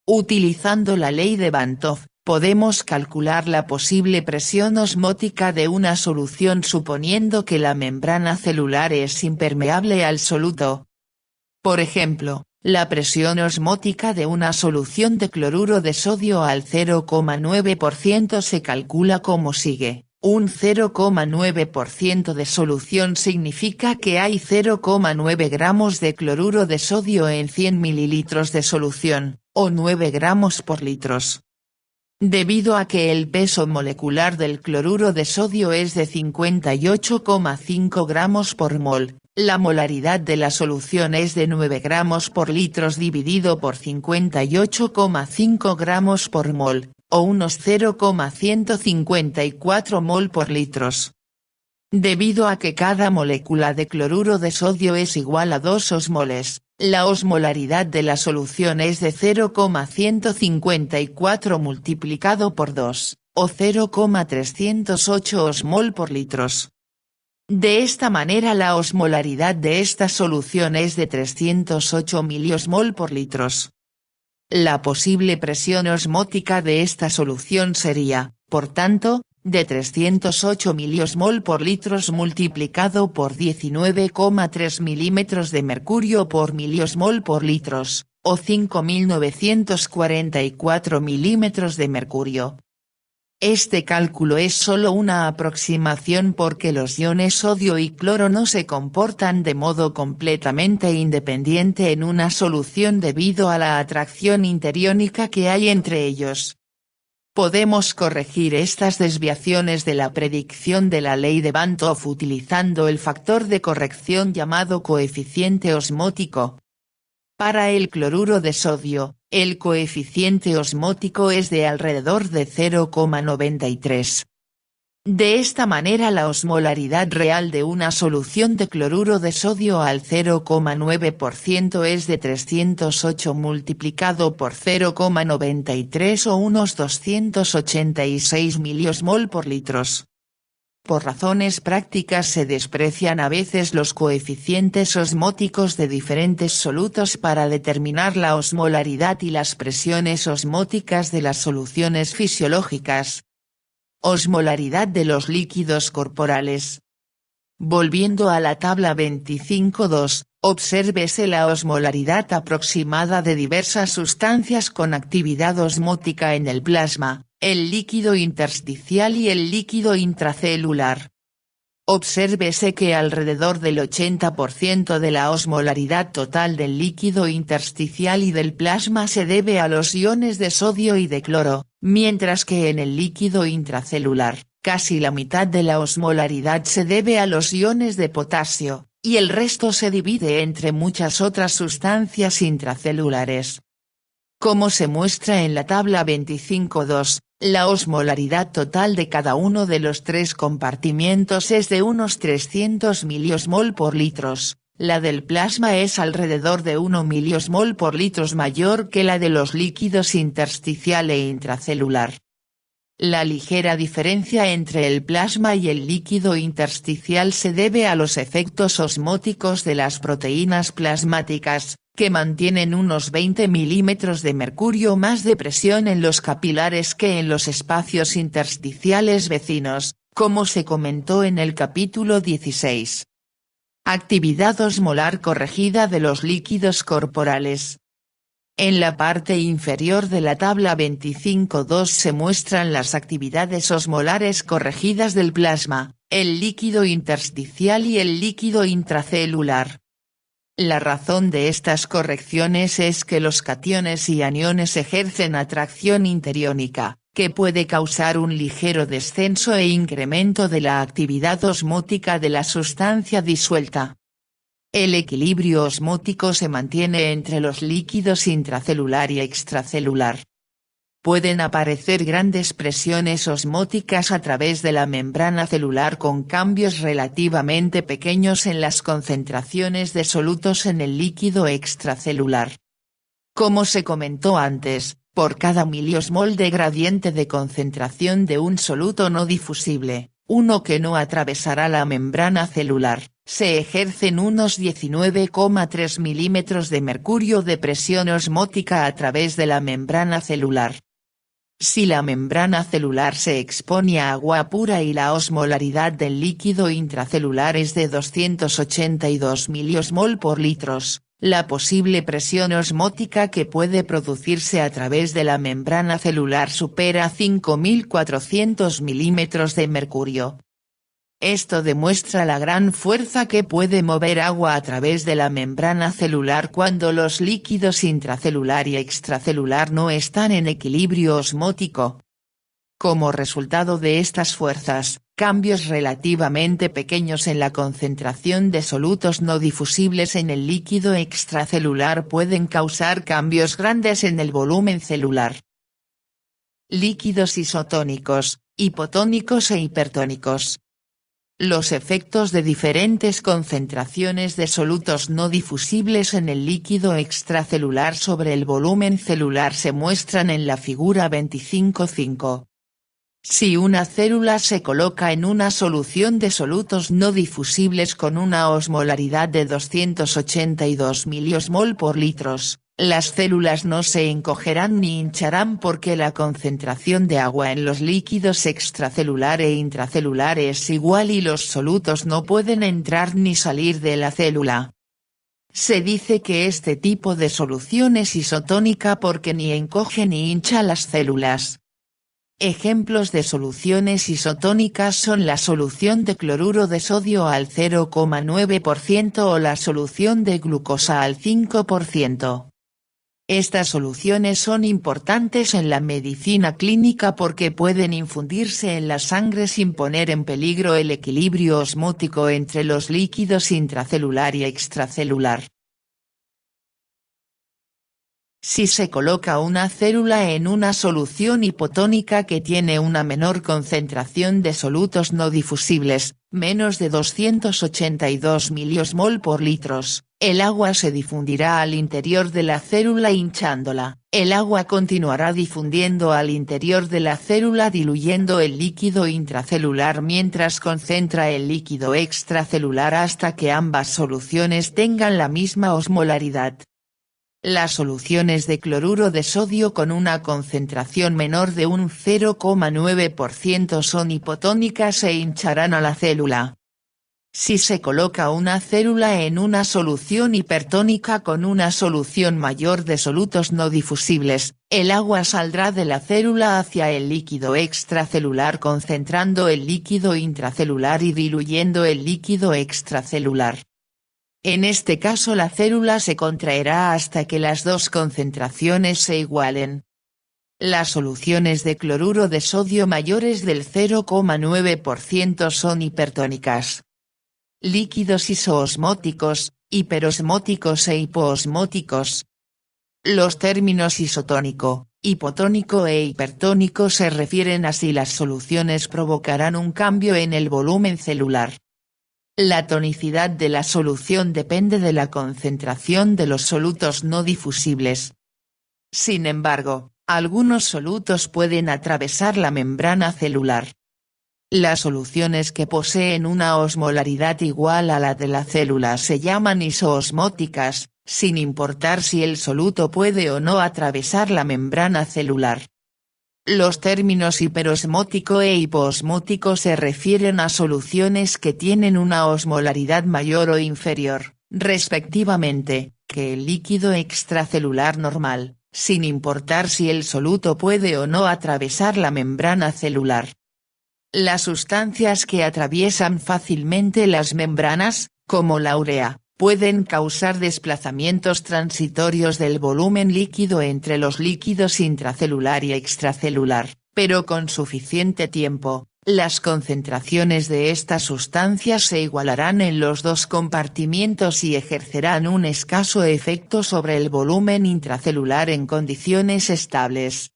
Utilizando la ley de Bantoff, podemos calcular la posible presión osmótica de una solución suponiendo que la membrana celular es impermeable al soluto. Por ejemplo, la presión osmótica de una solución de cloruro de sodio al 0,9% se calcula como sigue. Un 0,9% de solución significa que hay 0,9 gramos de cloruro de sodio en 100 mililitros de solución, o 9 gramos por litros. Debido a que el peso molecular del cloruro de sodio es de 58,5 gramos por mol, la molaridad de la solución es de 9 gramos por litros dividido por 58,5 gramos por mol, o unos 0,154 mol por litros. Debido a que cada molécula de cloruro de sodio es igual a 2 osmoles, la osmolaridad de la solución es de 0,154 multiplicado por 2, o 0,308 osmol por litros. De esta manera, la osmolaridad de esta solución es de 308 miliosmol por litros. La posible presión osmótica de esta solución sería, por tanto, de 308 miliosmol por litros multiplicado por 19,3 milímetros de mercurio por miliosmol por litros, o 5.944 milímetros de mercurio. Este cálculo es solo una aproximación porque los iones sodio y cloro no se comportan de modo completamente independiente en una solución debido a la atracción interiónica que hay entre ellos. Podemos corregir estas desviaciones de la predicción de la ley de Bandt utilizando el factor de corrección llamado coeficiente osmótico. Para el cloruro de sodio, el coeficiente osmótico es de alrededor de 0,93. De esta manera la osmolaridad real de una solución de cloruro de sodio al 0,9% es de 308 multiplicado por 0,93 o unos 286 miliosmol por litros. Por razones prácticas se desprecian a veces los coeficientes osmóticos de diferentes solutos para determinar la osmolaridad y las presiones osmóticas de las soluciones fisiológicas. Osmolaridad de los líquidos corporales. Volviendo a la tabla 25.2, obsérvese la osmolaridad aproximada de diversas sustancias con actividad osmótica en el plasma, el líquido intersticial y el líquido intracelular. Obsérvese que alrededor del 80% de la osmolaridad total del líquido intersticial y del plasma se debe a los iones de sodio y de cloro, mientras que en el líquido intracelular, casi la mitad de la osmolaridad se debe a los iones de potasio, y el resto se divide entre muchas otras sustancias intracelulares. Como se muestra en la tabla 25.2, la osmolaridad total de cada uno de los tres compartimientos es de unos 300 miliosmol por litros, la del plasma es alrededor de 1 miliosmol por litros mayor que la de los líquidos intersticial e intracelular. La ligera diferencia entre el plasma y el líquido intersticial se debe a los efectos osmóticos de las proteínas plasmáticas, que mantienen unos 20 milímetros de mercurio más de presión en los capilares que en los espacios intersticiales vecinos, como se comentó en el capítulo 16. Actividad osmolar corregida de los líquidos corporales. En la parte inferior de la tabla 25.2 se muestran las actividades osmolares corregidas del plasma, el líquido intersticial y el líquido intracelular. La razón de estas correcciones es que los cationes y aniones ejercen atracción interiónica, que puede causar un ligero descenso e incremento de la actividad osmótica de la sustancia disuelta. El equilibrio osmótico se mantiene entre los líquidos intracelular y extracelular. Pueden aparecer grandes presiones osmóticas a través de la membrana celular con cambios relativamente pequeños en las concentraciones de solutos en el líquido extracelular. Como se comentó antes, por cada miliosmol de gradiente de concentración de un soluto no difusible, uno que no atravesará la membrana celular, se ejercen unos 19,3 milímetros de mercurio de presión osmótica a través de la membrana celular. Si la membrana celular se expone a agua pura y la osmolaridad del líquido intracelular es de 282 miliosmol por litros, la posible presión osmótica que puede producirse a través de la membrana celular supera 5.400 milímetros de mercurio. Esto demuestra la gran fuerza que puede mover agua a través de la membrana celular cuando los líquidos intracelular y extracelular no están en equilibrio osmótico. Como resultado de estas fuerzas, cambios relativamente pequeños en la concentración de solutos no difusibles en el líquido extracelular pueden causar cambios grandes en el volumen celular. Líquidos isotónicos, hipotónicos e hipertónicos. Los efectos de diferentes concentraciones de solutos no difusibles en el líquido extracelular sobre el volumen celular se muestran en la figura 25.5. Si una célula se coloca en una solución de solutos no difusibles con una osmolaridad de 282 miliosmol por litros, las células no se encogerán ni hincharán porque la concentración de agua en los líquidos extracelular e intracelular es igual y los solutos no pueden entrar ni salir de la célula. Se dice que este tipo de solución es isotónica porque ni encoge ni hincha las células. Ejemplos de soluciones isotónicas son la solución de cloruro de sodio al 0,9% o la solución de glucosa al 5%. Estas soluciones son importantes en la medicina clínica porque pueden infundirse en la sangre sin poner en peligro el equilibrio osmótico entre los líquidos intracelular y extracelular. Si se coloca una célula en una solución hipotónica que tiene una menor concentración de solutos no difusibles, menos de 282 miliosmol por litros, el agua se difundirá al interior de la célula hinchándola. El agua continuará difundiendo al interior de la célula diluyendo el líquido intracelular mientras concentra el líquido extracelular hasta que ambas soluciones tengan la misma osmolaridad. Las soluciones de cloruro de sodio con una concentración menor de un 0,9% son hipotónicas e hincharán a la célula. Si se coloca una célula en una solución hipertónica con una solución mayor de solutos no difusibles, el agua saldrá de la célula hacia el líquido extracelular concentrando el líquido intracelular y diluyendo el líquido extracelular. En este caso la célula se contraerá hasta que las dos concentraciones se igualen. Las soluciones de cloruro de sodio mayores del 0,9% son hipertónicas. Líquidos isoosmóticos, hiperosmóticos e hipoosmóticos. Los términos isotónico, hipotónico e hipertónico se refieren a si las soluciones provocarán un cambio en el volumen celular. La tonicidad de la solución depende de la concentración de los solutos no difusibles. Sin embargo, algunos solutos pueden atravesar la membrana celular. Las soluciones que poseen una osmolaridad igual a la de la célula se llaman isoosmóticas, sin importar si el soluto puede o no atravesar la membrana celular. Los términos hiperosmótico e hipoosmótico se refieren a soluciones que tienen una osmolaridad mayor o inferior, respectivamente, que el líquido extracelular normal, sin importar si el soluto puede o no atravesar la membrana celular. Las sustancias que atraviesan fácilmente las membranas, como la urea, pueden causar desplazamientos transitorios del volumen líquido entre los líquidos intracelular y extracelular, pero con suficiente tiempo, las concentraciones de estas sustancias se igualarán en los dos compartimientos y ejercerán un escaso efecto sobre el volumen intracelular en condiciones estables.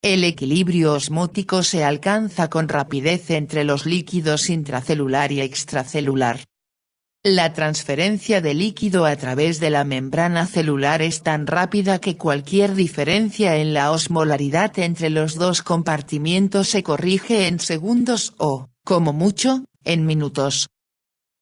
El equilibrio osmótico se alcanza con rapidez entre los líquidos intracelular y extracelular. La transferencia de líquido a través de la membrana celular es tan rápida que cualquier diferencia en la osmolaridad entre los dos compartimientos se corrige en segundos o, como mucho, en minutos.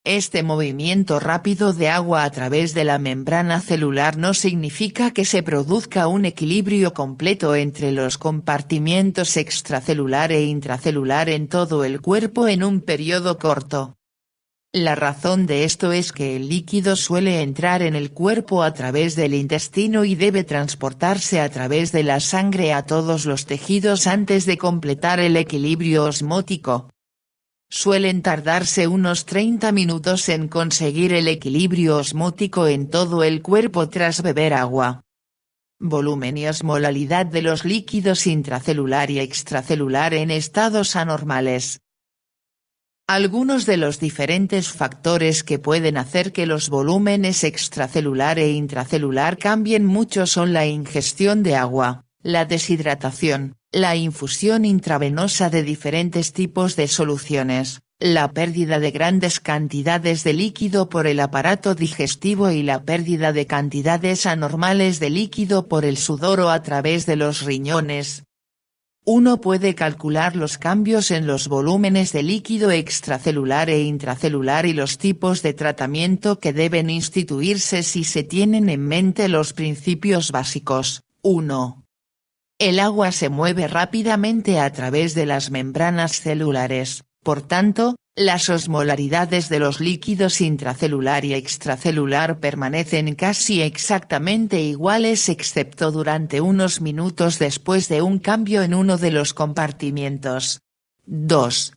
Este movimiento rápido de agua a través de la membrana celular no significa que se produzca un equilibrio completo entre los compartimientos extracelular e intracelular en todo el cuerpo en un periodo corto. La razón de esto es que el líquido suele entrar en el cuerpo a través del intestino y debe transportarse a través de la sangre a todos los tejidos antes de completar el equilibrio osmótico. Suelen tardarse unos 30 minutos en conseguir el equilibrio osmótico en todo el cuerpo tras beber agua. Volumen y osmolaridad de los líquidos intracelular y extracelular en estados anormales. Algunos de los diferentes factores que pueden hacer que los volúmenes extracelular e intracelular cambien mucho son la ingestión de agua, la deshidratación, la infusión intravenosa de diferentes tipos de soluciones, la pérdida de grandes cantidades de líquido por el aparato digestivo y la pérdida de cantidades anormales de líquido por el sudor o a través de los riñones. Uno puede calcular los cambios en los volúmenes de líquido extracelular e intracelular y los tipos de tratamiento que deben instituirse si se tienen en mente los principios básicos. 1. El agua se mueve rápidamente a través de las membranas celulares, Por tanto, las osmolaridades de los líquidos intracelular y extracelular permanecen casi exactamente iguales excepto durante unos minutos después de un cambio en uno de los compartimientos. 2.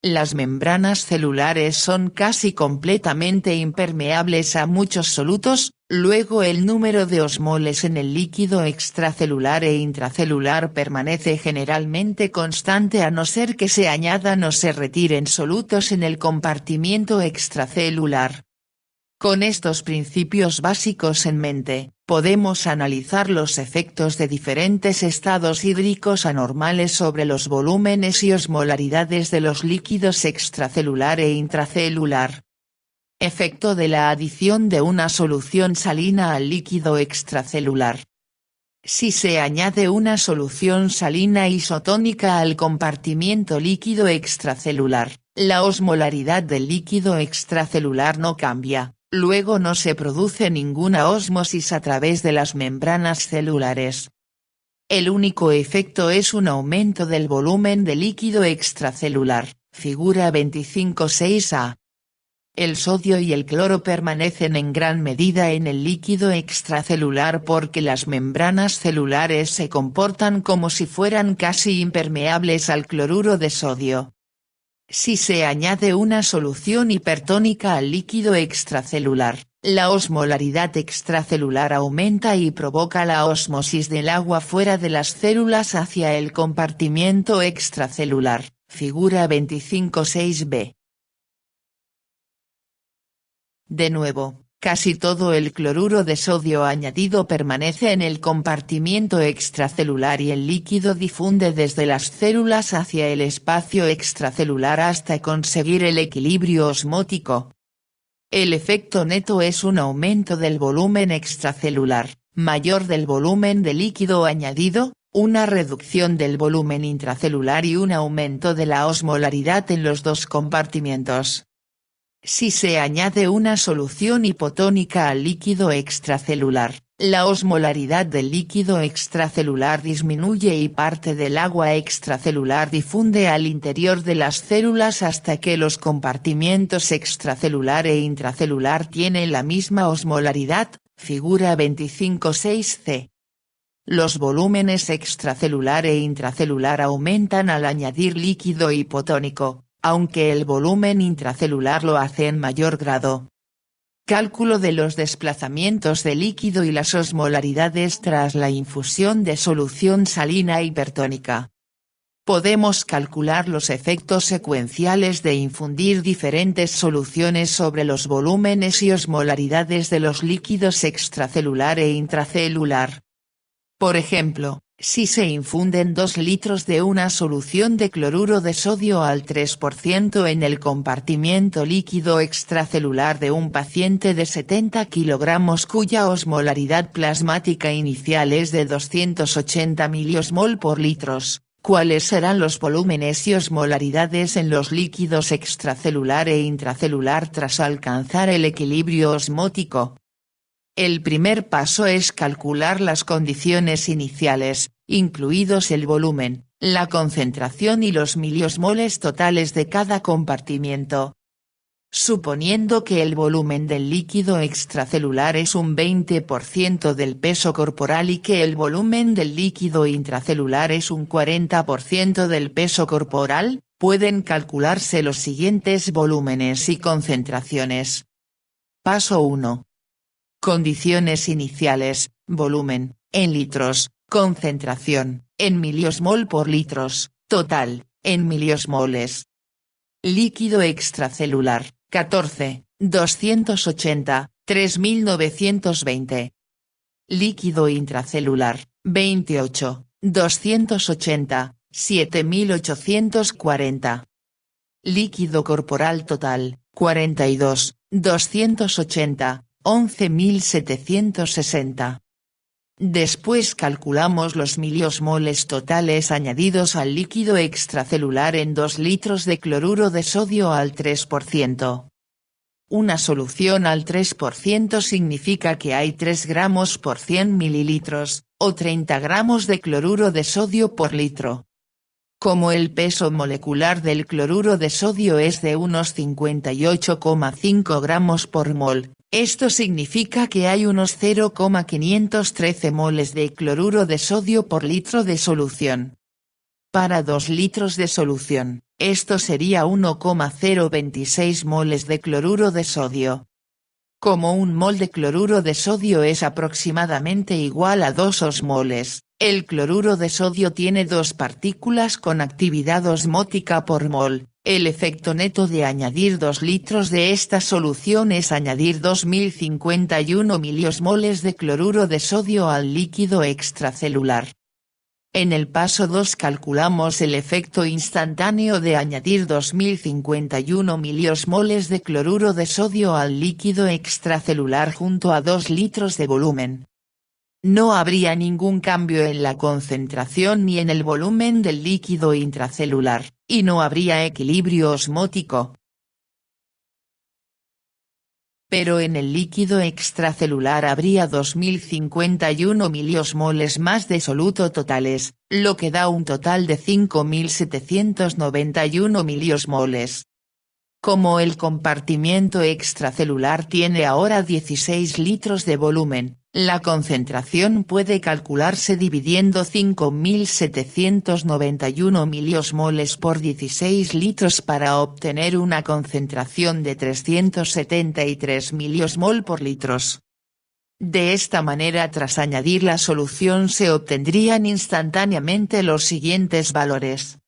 Las membranas celulares son casi completamente impermeables a muchos solutos, luego el número de osmoles en el líquido extracelular e intracelular permanece generalmente constante a no ser que se añadan o se retiren solutos en el compartimiento extracelular. Con estos principios básicos en mente, podemos analizar los efectos de diferentes estados hídricos anormales sobre los volúmenes y osmolaridades de los líquidos extracelular e intracelular. Efecto de la adición de una solución salina al líquido extracelular. Si se añade una solución salina isotónica al compartimiento líquido extracelular, la osmolaridad del líquido extracelular no cambia. Luego no se produce ninguna ósmosis a través de las membranas celulares. El único efecto es un aumento del volumen de líquido extracelular, figura 25.6a. El sodio y el cloro permanecen en gran medida en el líquido extracelular porque las membranas celulares se comportan como si fueran casi impermeables al cloruro de sodio. Si se añade una solución hipertónica al líquido extracelular, la osmolaridad extracelular aumenta y provoca la ósmosis del agua fuera de las células hacia el compartimiento extracelular, figura 25.6b. De nuevo, casi todo el cloruro de sodio añadido permanece en el compartimiento extracelular y el líquido difunde desde las células hacia el espacio extracelular hasta conseguir el equilibrio osmótico. El efecto neto es un aumento del volumen extracelular, mayor del volumen de líquido añadido, una reducción del volumen intracelular y un aumento de la osmolaridad en los dos compartimientos. Si se añade una solución hipotónica al líquido extracelular, la osmolaridad del líquido extracelular disminuye y parte del agua extracelular difunde al interior de las células hasta que los compartimientos extracelular e intracelular tienen la misma osmolaridad, figura 25.6c. Los volúmenes extracelular e intracelular aumentan al añadir líquido hipotónico, aunque el volumen intracelular lo hace en mayor grado. Cálculo de los desplazamientos de líquido y las osmolaridades tras la infusión de solución salina hipertónica. Podemos calcular los efectos secuenciales de infundir diferentes soluciones sobre los volúmenes y osmolaridades de los líquidos extracelular e intracelular. Por ejemplo, si se infunden 2 litros de una solución de cloruro de sodio al 3% en el compartimiento líquido extracelular de un paciente de 70 kg cuya osmolaridad plasmática inicial es de 280 miliosmol por litros, ¿cuáles serán los volúmenes y osmolaridades en los líquidos extracelular e intracelular tras alcanzar el equilibrio osmótico? El primer paso es calcular las condiciones iniciales, incluidos el volumen, la concentración y los miliosmoles totales de cada compartimiento. Suponiendo que el volumen del líquido extracelular es un 20% del peso corporal y que el volumen del líquido intracelular es un 40% del peso corporal, pueden calcularse los siguientes volúmenes y concentraciones. Paso 1. Condiciones iniciales, volumen, en litros, concentración, en miliosmol por litros, total, en miliosmoles. Líquido extracelular, 14, 280, 3920. Líquido intracelular, 28, 280, 7840. Líquido corporal total, 42, 280. 11.760. Después calculamos los miliosmoles totales añadidos al líquido extracelular en 2 litros de cloruro de sodio al 3%. Una solución al 3% significa que hay 3 gramos por 100 mililitros, o 30 gramos de cloruro de sodio por litro. Como el peso molecular del cloruro de sodio es de unos 58,5 gramos por mol, esto significa que hay unos 0,513 moles de cloruro de sodio por litro de solución. Para 2 litros de solución, esto sería 1,026 moles de cloruro de sodio. Como un mol de cloruro de sodio es aproximadamente igual a 2 osmoles, el cloruro de sodio tiene 2 partículas con actividad osmótica por mol. El efecto neto de añadir 2 litros de esta solución es añadir 2051 miliosmoles de cloruro de sodio al líquido extracelular. En el paso 2 calculamos el efecto instantáneo de añadir 2051 miliosmoles de cloruro de sodio al líquido extracelular junto a 2 litros de volumen. No habría ningún cambio en la concentración ni en el volumen del líquido intracelular, y no habría equilibrio osmótico. Pero en el líquido extracelular habría 2051 miliosmoles más de soluto totales, lo que da un total de 5791 miliosmoles. Como el compartimiento extracelular tiene ahora 16 litros de volumen, la concentración puede calcularse dividiendo 5791 miliosmoles por 16 litros para obtener una concentración de 373 miliosmol por litros. De esta manera, tras añadir la solución se obtendrían instantáneamente los siguientes valores.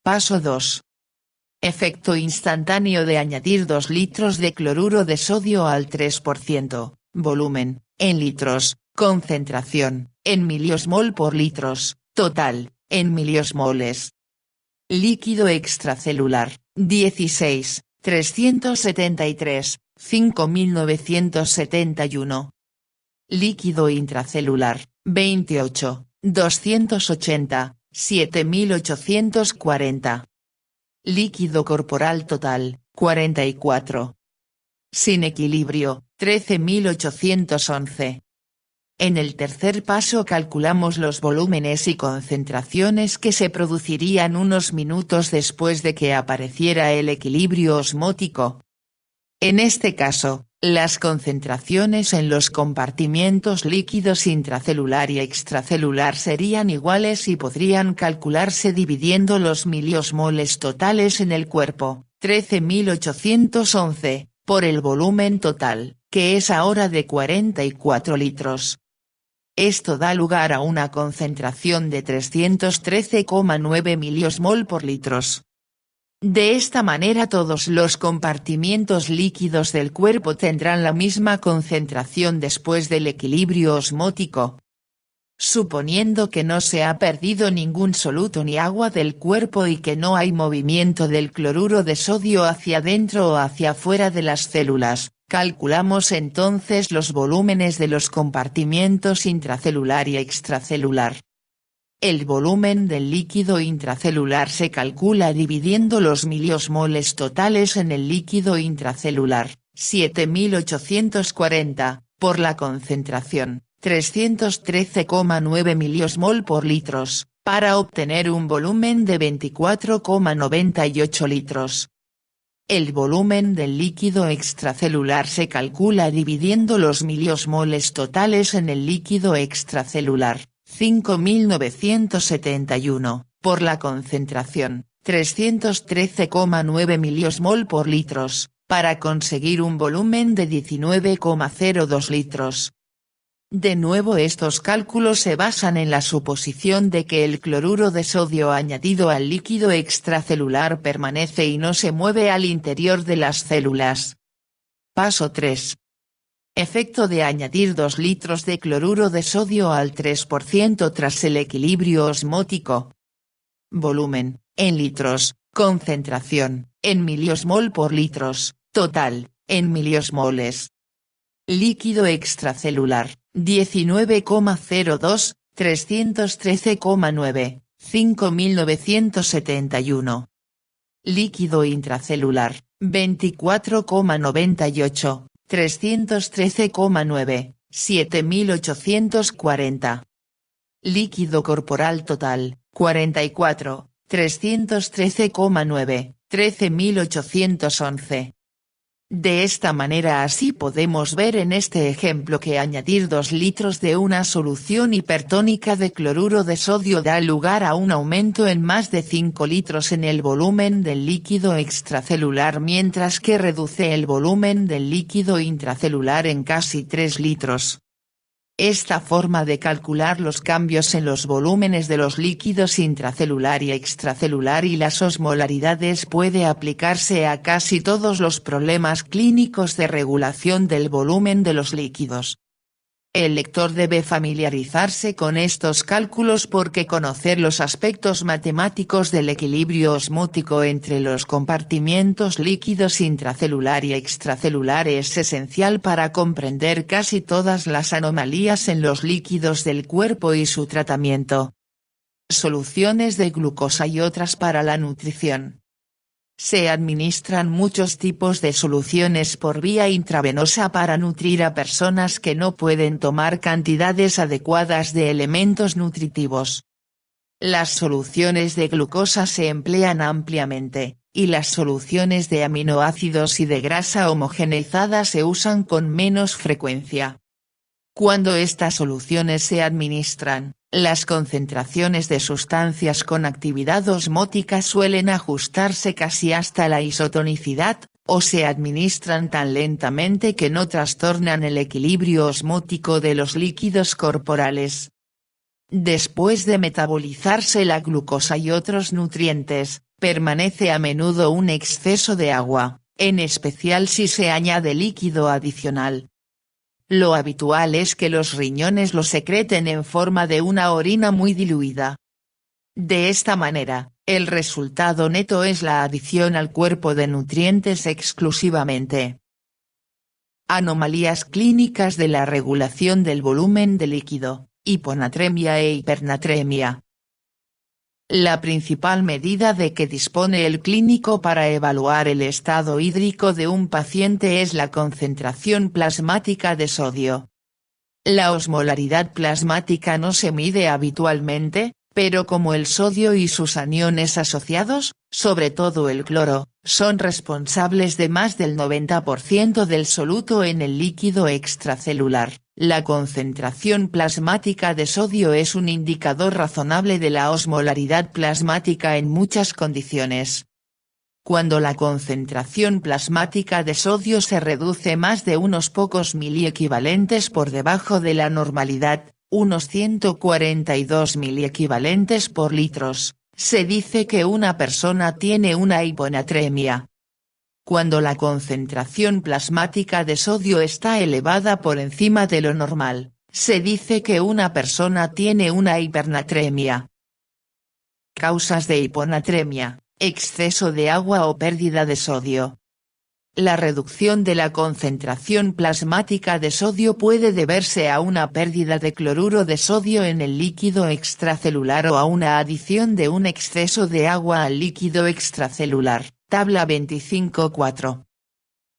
Paso 2. Efecto instantáneo de añadir 2 litros de cloruro de sodio al 3%, volumen, en litros, concentración, en miliosmol por litros, total, en miliosmoles. Líquido extracelular, 16, 373, 5971. Líquido intracelular, 28, 280, 7840. Líquido corporal total, 44. Sin equilibrio, 13.811. En el tercer paso calculamos los volúmenes y concentraciones que se producirían unos minutos después de que apareciera el equilibrio osmótico. En este caso, las concentraciones en los compartimientos líquidos intracelular y extracelular serían iguales y podrían calcularse dividiendo los miliosmoles totales en el cuerpo, 13.811, por el volumen total, que es ahora de 44 litros. Esto da lugar a una concentración de 313,9 miliosmol por litros. De esta manera todos los compartimientos líquidos del cuerpo tendrán la misma concentración después del equilibrio osmótico. Suponiendo que no se ha perdido ningún soluto ni agua del cuerpo y que no hay movimiento del cloruro de sodio hacia dentro o hacia fuera de las células, calculamos entonces los volúmenes de los compartimientos intracelular y extracelular. El volumen del líquido intracelular se calcula dividiendo los miliosmoles totales en el líquido intracelular, 7840, por la concentración, 313,9 miliosmol por litros, para obtener un volumen de 24,98 litros. El volumen del líquido extracelular se calcula dividiendo los miliosmoles totales en el líquido extracelular, 5.971, por la concentración, 313,9 miliosmol por litros, para conseguir un volumen de 19,02 litros. De nuevo estos cálculos se basan en la suposición de que el cloruro de sodio añadido al líquido extracelular permanece y no se mueve al interior de las células. Paso 3. Efecto de añadir 2 litros de cloruro de sodio al 3% tras el equilibrio osmótico. Volumen, en litros, concentración, en miliosmol por litros, total, en miliosmoles. Líquido extracelular, 19,02, 313,9, 5.971. Líquido intracelular, 24,98. 313,9, 7.840. Líquido corporal total, 44, 313,9, 13.811. De esta manera así podemos ver en este ejemplo que añadir 2 litros de una solución hipertónica de cloruro de sodio da lugar a un aumento en más de 5 litros en el volumen del líquido extracelular, mientras que reduce el volumen del líquido intracelular en casi 3 litros. Esta forma de calcular los cambios en los volúmenes de los líquidos intracelular y extracelular y las osmolaridades puede aplicarse a casi todos los problemas clínicos de regulación del volumen de los líquidos. El lector debe familiarizarse con estos cálculos porque conocer los aspectos matemáticos del equilibrio osmótico entre los compartimientos líquidos intracelular y extracelular es esencial para comprender casi todas las anomalías en los líquidos del cuerpo y su tratamiento. Soluciones de glucosa y otras para la nutrición. Se administran muchos tipos de soluciones por vía intravenosa para nutrir a personas que no pueden tomar cantidades adecuadas de elementos nutritivos. Las soluciones de glucosa se emplean ampliamente, y las soluciones de aminoácidos y de grasa homogeneizada se usan con menos frecuencia. Cuando estas soluciones se administran, las concentraciones de sustancias con actividad osmótica suelen ajustarse casi hasta la isotonicidad, o se administran tan lentamente que no trastornan el equilibrio osmótico de los líquidos corporales. Después de metabolizarse la glucosa y otros nutrientes, permanece a menudo un exceso de agua, en especial si se añade líquido adicional. Lo habitual es que los riñones lo secreten en forma de una orina muy diluida. De esta manera, el resultado neto es la adición al cuerpo de nutrientes exclusivamente. Anomalías clínicas de la regulación del volumen de líquido, hiponatremia e hipernatremia. La principal medida de que dispone el clínico para evaluar el estado hídrico de un paciente es la concentración plasmática de sodio. La osmolaridad plasmática no se mide habitualmente, pero como el sodio y sus aniones asociados, sobre todo el cloro, son responsables de más del 90% del soluto en el líquido extracelular, la concentración plasmática de sodio es un indicador razonable de la osmolaridad plasmática en muchas condiciones. Cuando la concentración plasmática de sodio se reduce más de unos pocos miliequivalentes por debajo de la normalidad, unos 142 miliequivalentes por litros, se dice que una persona tiene una hiponatremia. Cuando la concentración plasmática de sodio está elevada por encima de lo normal, se dice que una persona tiene una hipernatremia. Causas de hiponatremia: exceso de agua o pérdida de sodio. La reducción de la concentración plasmática de sodio puede deberse a una pérdida de cloruro de sodio en el líquido extracelular o a una adición de un exceso de agua al líquido extracelular, tabla 25.4.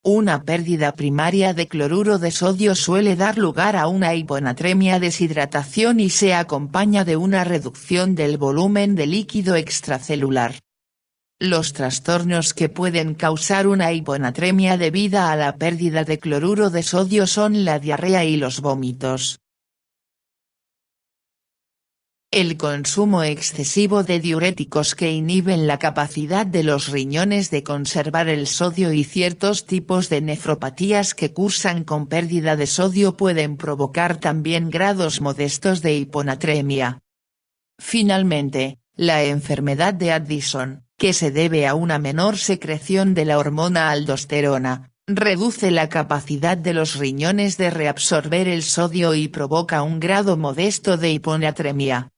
Una pérdida primaria de cloruro de sodio suele dar lugar a una hiponatremia deshidratación y se acompaña de una reducción del volumen de líquido extracelular. Los trastornos que pueden causar una hiponatremia debida a la pérdida de cloruro de sodio son la diarrea y los vómitos. El consumo excesivo de diuréticos que inhiben la capacidad de los riñones de conservar el sodio y ciertos tipos de nefropatías que cursan con pérdida de sodio pueden provocar también grados modestos de hiponatremia. Finalmente, la enfermedad de Addison, que se debe a una menor secreción de la hormona aldosterona, reduce la capacidad de los riñones de reabsorber el sodio y provoca un grado modesto de hiponatremia.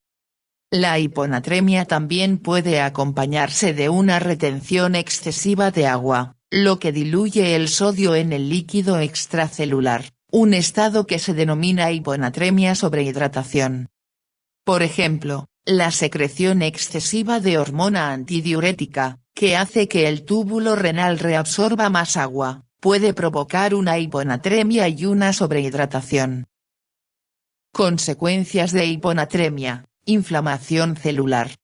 La hiponatremia también puede acompañarse de una retención excesiva de agua, lo que diluye el sodio en el líquido extracelular, un estado que se denomina hiponatremia sobrehidratación. Por ejemplo, la secreción excesiva de hormona antidiurética, que hace que el túbulo renal reabsorba más agua, puede provocar una hiponatremia y una sobrehidratación. Consecuencias de hiponatremia: inflamación celular.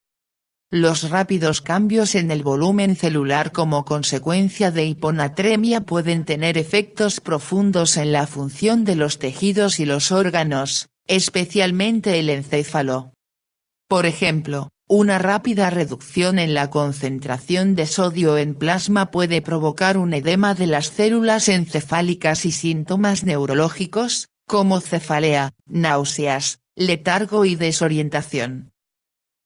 Los rápidos cambios en el volumen celular como consecuencia de hiponatremia pueden tener efectos profundos en la función de los tejidos y los órganos, especialmente el encéfalo. Por ejemplo, una rápida reducción en la concentración de sodio en plasma puede provocar un edema de las células encefálicas y síntomas neurológicos, como cefalea, náuseas, letargo y desorientación.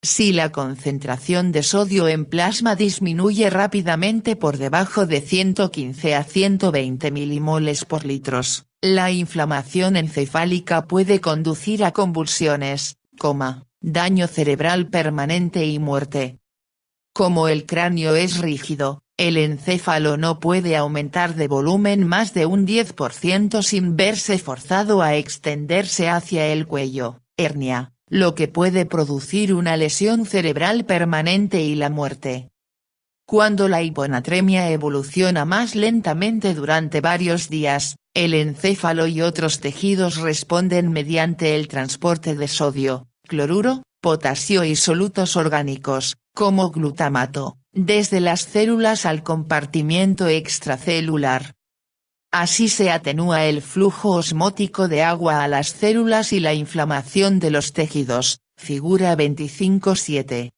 Si la concentración de sodio en plasma disminuye rápidamente por debajo de 115 a 120 milimoles por litros, la inflamación encefálica puede conducir a convulsiones, daño cerebral permanente y muerte. Como el cráneo es rígido, el encéfalo no puede aumentar de volumen más de un 10% sin verse forzado a extenderse hacia el cuello, hernia, lo que puede producir una lesión cerebral permanente y la muerte. Cuando la hiponatremia evoluciona más lentamente durante varios días, el encéfalo y otros tejidos responden mediante el transporte de sodio, cloruro, potasio y solutos orgánicos, como glutamato, desde las células al compartimiento extracelular. Así se atenúa el flujo osmótico de agua a las células y la inflamación de los tejidos, figura 25.7.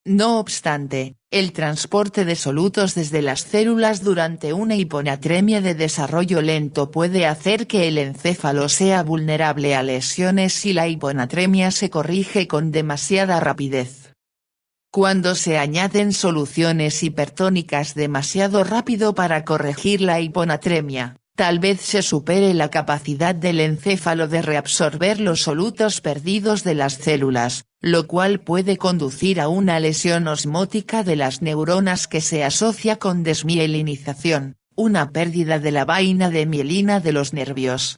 No obstante, el transporte de solutos desde las células durante una hiponatremia de desarrollo lento puede hacer que el encéfalo sea vulnerable a lesiones si la hiponatremia se corrige con demasiada rapidez. Cuando se añaden soluciones hipertónicas demasiado rápido para corregir la hiponatremia, tal vez se supere la capacidad del encéfalo de reabsorber los solutos perdidos de las células, lo cual puede conducir a una lesión osmótica de las neuronas que se asocia con desmielinización, una pérdida de la vaina de mielina de los nervios.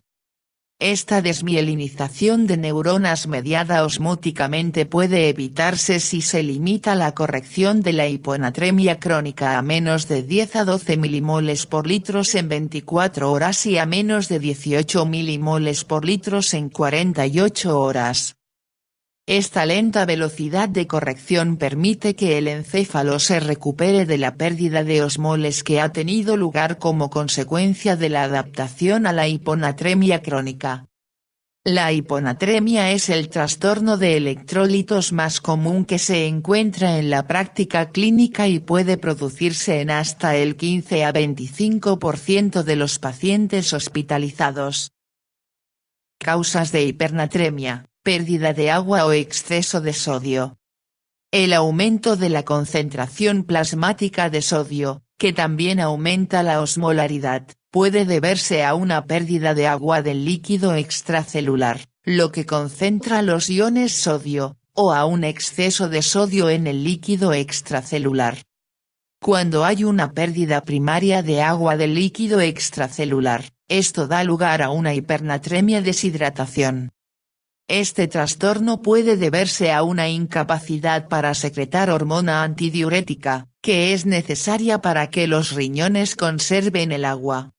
Esta desmielinización de neuronas mediada osmóticamente puede evitarse si se limita la corrección de la hiponatremia crónica a menos de 10 a 12 milimoles por litros en 24 horas y a menos de 18 milimoles por litros en 48 horas. Esta lenta velocidad de corrección permite que el encéfalo se recupere de la pérdida de osmoles que ha tenido lugar como consecuencia de la adaptación a la hiponatremia crónica. La hiponatremia es el trastorno de electrolitos más común que se encuentra en la práctica clínica y puede producirse en hasta el 15 a 25% de los pacientes hospitalizados. Causas de hipernatremia: pérdida de agua o exceso de sodio. El aumento de la concentración plasmática de sodio, que también aumenta la osmolaridad, puede deberse a una pérdida de agua del líquido extracelular, lo que concentra los iones sodio, o a un exceso de sodio en el líquido extracelular. Cuando hay una pérdida primaria de agua del líquido extracelular, esto da lugar a una hipernatremia deshidratación. Este trastorno puede deberse a una incapacidad para secretar hormona antidiurética, que es necesaria para que los riñones conserven el agua.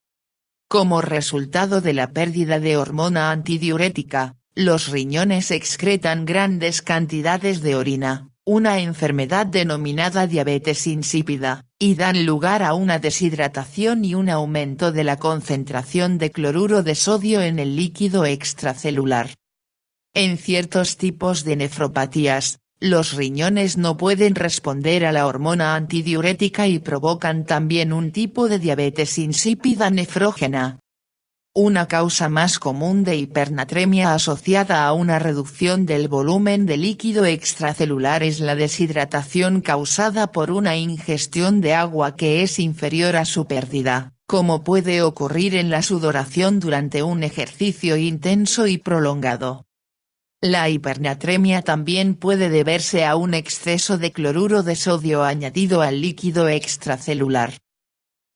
Como resultado de la pérdida de hormona antidiurética, los riñones excretan grandes cantidades de orina, una enfermedad denominada diabetes insípida, y dan lugar a una deshidratación y un aumento de la concentración de cloruro de sodio en el líquido extracelular. En ciertos tipos de nefropatías, los riñones no pueden responder a la hormona antidiurética y provocan también un tipo de diabetes insípida nefrógena. Una causa más común de hipernatremia asociada a una reducción del volumen de líquido extracelular es la deshidratación causada por una ingestión de agua que es inferior a su pérdida, como puede ocurrir en la sudoración durante un ejercicio intenso y prolongado. La hipernatremia también puede deberse a un exceso de cloruro de sodio añadido al líquido extracelular.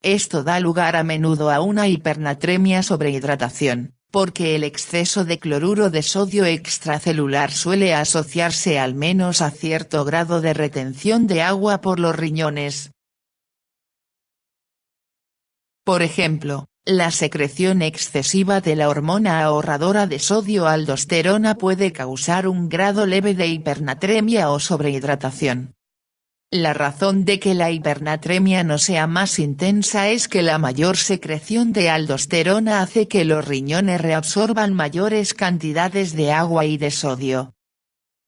Esto da lugar a menudo a una hipernatremia sobrehidratación, porque el exceso de cloruro de sodio extracelular suele asociarse al menos a cierto grado de retención de agua por los riñones. Por ejemplo, la secreción excesiva de la hormona ahorradora de sodio aldosterona puede causar un grado leve de hipernatremia o sobrehidratación. La razón de que la hipernatremia no sea más intensa es que la mayor secreción de aldosterona hace que los riñones reabsorban mayores cantidades de agua y de sodio.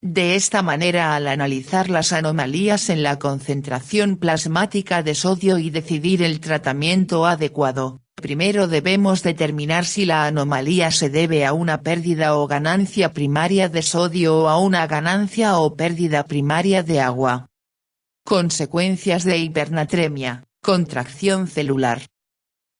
De esta manera, al analizar las anomalías en la concentración plasmática de sodio y decidir el tratamiento adecuado, primero debemos determinar si la anomalía se debe a una pérdida o ganancia primaria de sodio o a una ganancia o pérdida primaria de agua. Consecuencias de hipernatremia: contracción celular.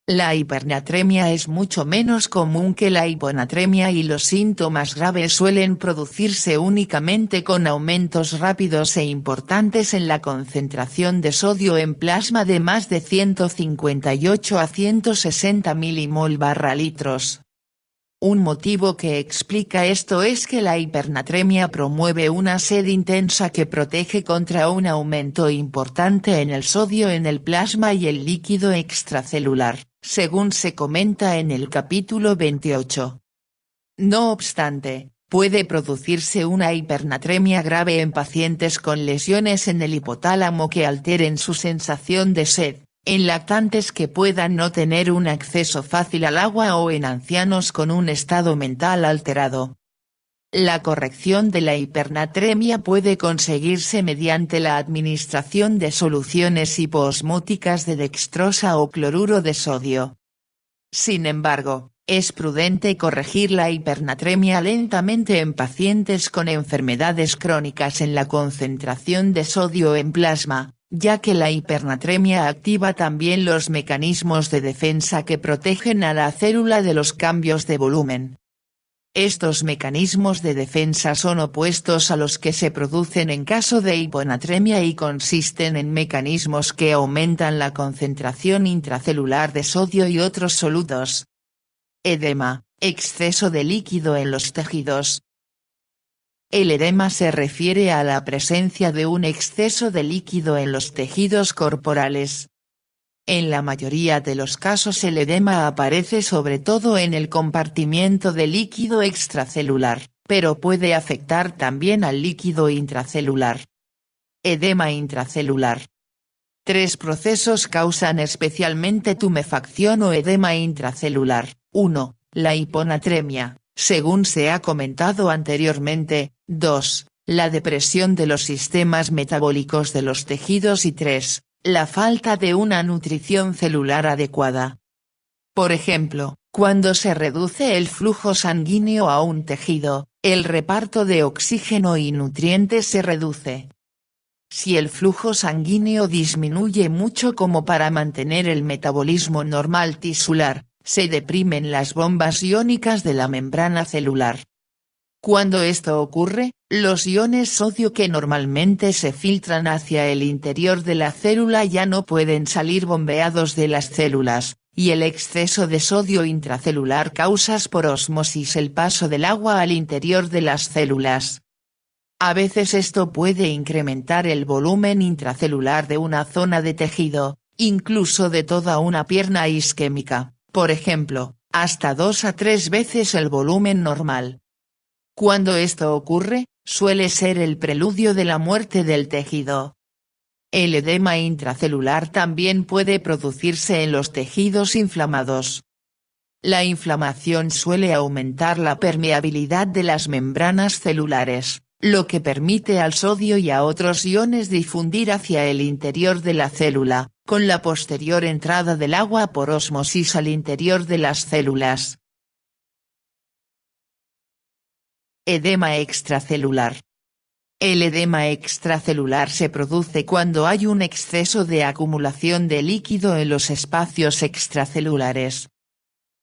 La hipernatremia es mucho menos común que la hiponatremia y los síntomas graves suelen producirse únicamente con aumentos rápidos e importantes en la concentración de sodio en plasma de más de 158 a 160 mmol/litros. Un motivo que explica esto es que la hipernatremia promueve una sed intensa que protege contra un aumento importante en el sodio en el plasma y el líquido extracelular, según se comenta en el capítulo 28. No obstante, puede producirse una hipernatremia grave en pacientes con lesiones en el hipotálamo que alteren su sensación de sed, en lactantes que puedan no tener un acceso fácil al agua o en ancianos con un estado mental alterado. La corrección de la hipernatremia puede conseguirse mediante la administración de soluciones hipoosmóticas de dextrosa o cloruro de sodio. Sin embargo, es prudente corregir la hipernatremia lentamente en pacientes con enfermedades crónicas en la concentración de sodio en plasma, ya que la hipernatremia activa también los mecanismos de defensa que protegen a la célula de los cambios de volumen. Estos mecanismos de defensa son opuestos a los que se producen en caso de hiponatremia y consisten en mecanismos que aumentan la concentración intracelular de sodio y otros solutos. Edema, exceso de líquido en los tejidos. El edema se refiere a la presencia de un exceso de líquido en los tejidos corporales. En la mayoría de los casos el edema aparece sobre todo en el compartimiento de líquido extracelular, pero puede afectar también al líquido intracelular. Edema intracelular. 3 procesos causan especialmente tumefacción o edema intracelular. 1. La hiponatremia, según se ha comentado anteriormente. 2. La depresión de los sistemas metabólicos de los tejidos y 3. La falta de una nutrición celular adecuada. Por ejemplo, cuando se reduce el flujo sanguíneo a un tejido, el reparto de oxígeno y nutrientes se reduce. Si el flujo sanguíneo disminuye mucho como para mantener el metabolismo normal tisular, se deprimen las bombas iónicas de la membrana celular. Cuando esto ocurre, los iones sodio que normalmente se filtran hacia el interior de la célula ya no pueden salir bombeados de las células, y el exceso de sodio intracelular causa por ósmosis el paso del agua al interior de las células. A veces esto puede incrementar el volumen intracelular de una zona de tejido, incluso de toda una pierna isquémica, por ejemplo, hasta 2 a 3 veces el volumen normal. Cuando esto ocurre, suele ser el preludio de la muerte del tejido. El edema intracelular también puede producirse en los tejidos inflamados. La inflamación suele aumentar la permeabilidad de las membranas celulares, lo que permite al sodio y a otros iones difundir hacia el interior de la célula, con la posterior entrada del agua por ósmosis al interior de las células. Edema extracelular. El edema extracelular se produce cuando hay un exceso de acumulación de líquido en los espacios extracelulares.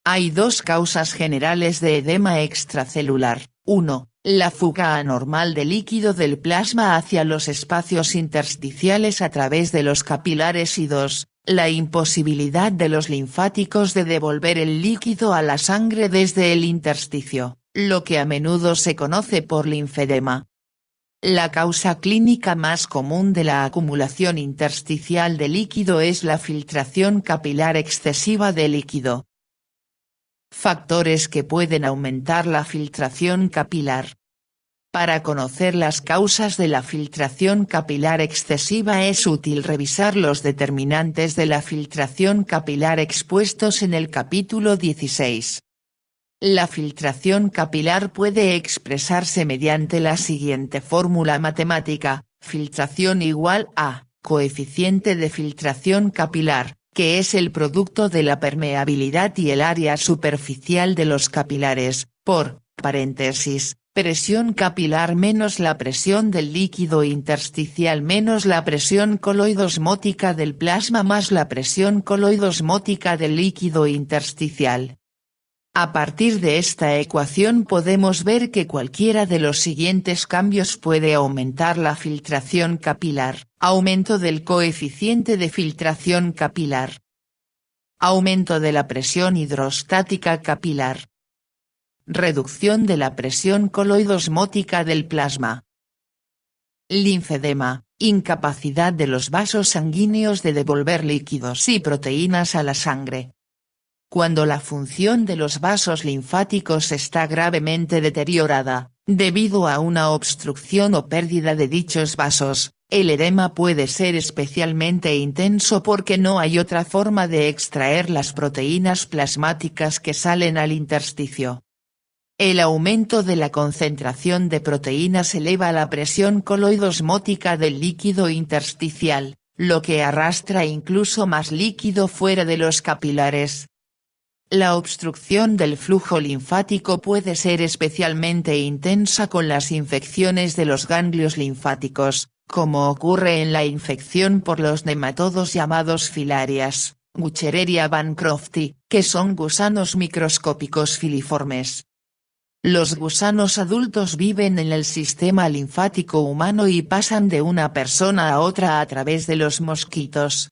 Hay 2 causas generales de edema extracelular. 1. La fuga anormal de líquido del plasma hacia los espacios intersticiales a través de los capilares y 2. La imposibilidad de los linfáticos de devolver el líquido a la sangre desde el intersticio, lo que a menudo se conoce por linfedema. La causa clínica más común de la acumulación intersticial de líquido es la filtración capilar excesiva de líquido. Factores que pueden aumentar la filtración capilar. Para conocer las causas de la filtración capilar excesiva es útil revisar los determinantes de la filtración capilar expuestos en el capítulo 16. La filtración capilar puede expresarse mediante la siguiente fórmula matemática: filtración igual a coeficiente de filtración capilar, que es el producto de la permeabilidad y el área superficial de los capilares, por paréntesis, presión capilar menos la presión del líquido intersticial menos la presión coloidosmótica del plasma más la presión coloidosmótica del líquido intersticial. A partir de esta ecuación podemos ver que cualquiera de los siguientes cambios puede aumentar la filtración capilar: aumento del coeficiente de filtración capilar, aumento de la presión hidrostática capilar, reducción de la presión coloidosmótica del plasma. Linfedema, incapacidad de los vasos sanguíneos de devolver líquidos y proteínas a la sangre. Cuando la función de los vasos linfáticos está gravemente deteriorada, debido a una obstrucción o pérdida de dichos vasos, el edema puede ser especialmente intenso porque no hay otra forma de extraer las proteínas plasmáticas que salen al intersticio. El aumento de la concentración de proteínas eleva la presión coloidosmótica del líquido intersticial, lo que arrastra incluso más líquido fuera de los capilares. La obstrucción del flujo linfático puede ser especialmente intensa con las infecciones de los ganglios linfáticos, como ocurre en la infección por los nematodos llamados filarias, Wuchereria bancrofti, que son gusanos microscópicos filiformes. Los gusanos adultos viven en el sistema linfático humano y pasan de una persona a otra a través de los mosquitos.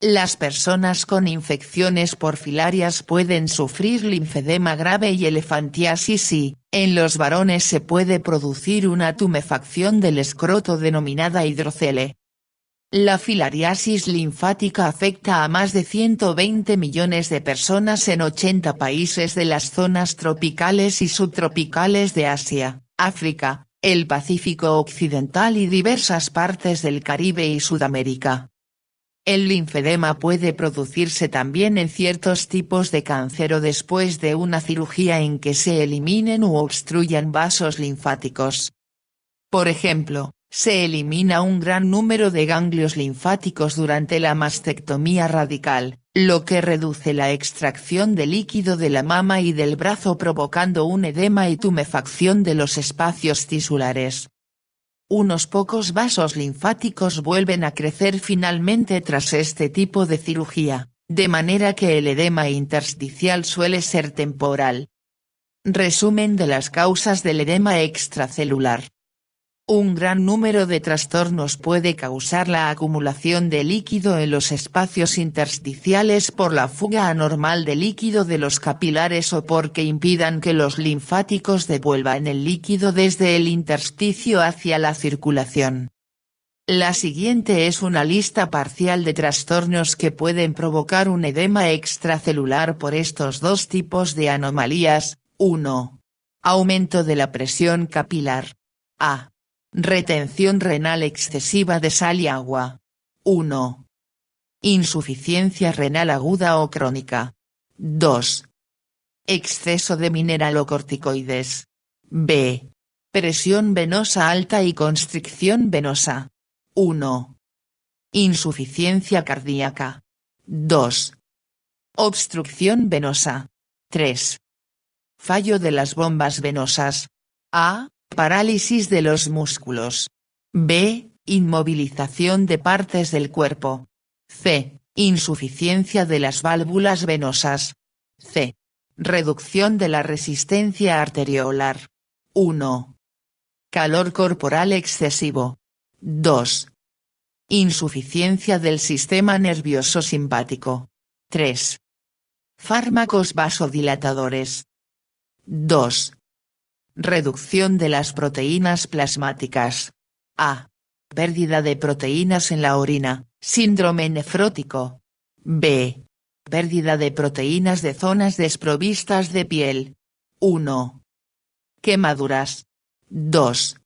Las personas con infecciones por filarias pueden sufrir linfedema grave y elefantiasis y, en los varones se puede producir una tumefacción del escroto denominada hidrocele. La filariasis linfática afecta a más de 120 millones de personas en 80 países de las zonas tropicales y subtropicales de Asia, África, el Pacífico Occidental y diversas partes del Caribe y Sudamérica. El linfedema puede producirse también en ciertos tipos de cáncer o después de una cirugía en que se eliminen u obstruyan vasos linfáticos. Por ejemplo, se elimina un gran número de ganglios linfáticos durante la mastectomía radical, lo que reduce la extracción de líquido de la mama y del brazo provocando un edema y tumefacción de los espacios tisulares. Unos pocos vasos linfáticos vuelven a crecer finalmente tras este tipo de cirugía, de manera que el edema intersticial suele ser temporal. Resumen de las causas del edema extracelular. Un gran número de trastornos puede causar la acumulación de líquido en los espacios intersticiales por la fuga anormal de líquido de los capilares o porque impidan que los linfáticos devuelvan el líquido desde el intersticio hacia la circulación. La siguiente es una lista parcial de trastornos que pueden provocar un edema extracelular por estos dos tipos de anomalías. 1. Aumento de la presión capilar. A. Retención renal excesiva de sal y agua. 1. Insuficiencia renal aguda o crónica. 2. Exceso de mineralocorticoides. B. Presión venosa alta y constricción venosa. 1. Insuficiencia cardíaca. 2. Obstrucción venosa. 3. Fallo de las bombas venosas. A. Parálisis de los músculos. B. Inmovilización de partes del cuerpo. C. Insuficiencia de las válvulas venosas. C. Reducción de la resistencia arteriolar. 1. Calor corporal excesivo. 2. Insuficiencia del sistema nervioso simpático. 3. Fármacos vasodilatadores. 2. Reducción de las proteínas plasmáticas. A. Pérdida de proteínas en la orina, síndrome nefrótico. B. Pérdida de proteínas de zonas desprovistas de piel. 1. Quemaduras. 2.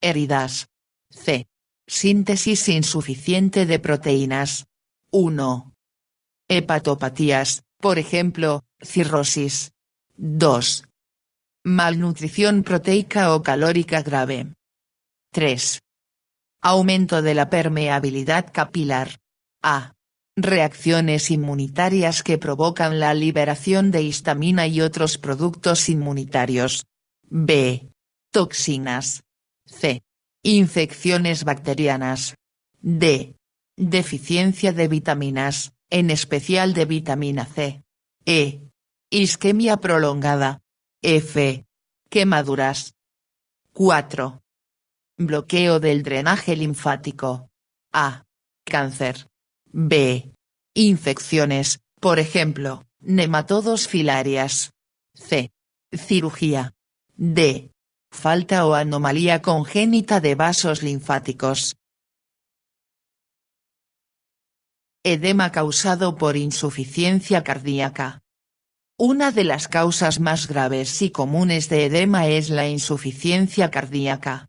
Heridas. C. Síntesis insuficiente de proteínas. 1. Hepatopatías, por ejemplo, cirrosis. 2. Malnutrición proteica o calórica grave. 3. Aumento de la permeabilidad capilar. A. Reacciones inmunitarias que provocan la liberación de histamina y otros productos inmunitarios. B. Toxinas. C. Infecciones bacterianas. D. Deficiencia de vitaminas, en especial de vitamina C. E. Isquemia prolongada. F. Quemaduras. 4. Bloqueo del drenaje linfático. A. Cáncer. B. Infecciones, por ejemplo, nematodos filarias. C. Cirugía. D. Falta o anomalía congénita de vasos linfáticos. Edema causado por insuficiencia cardíaca. Una de las causas más graves y comunes de edema es la insuficiencia cardíaca.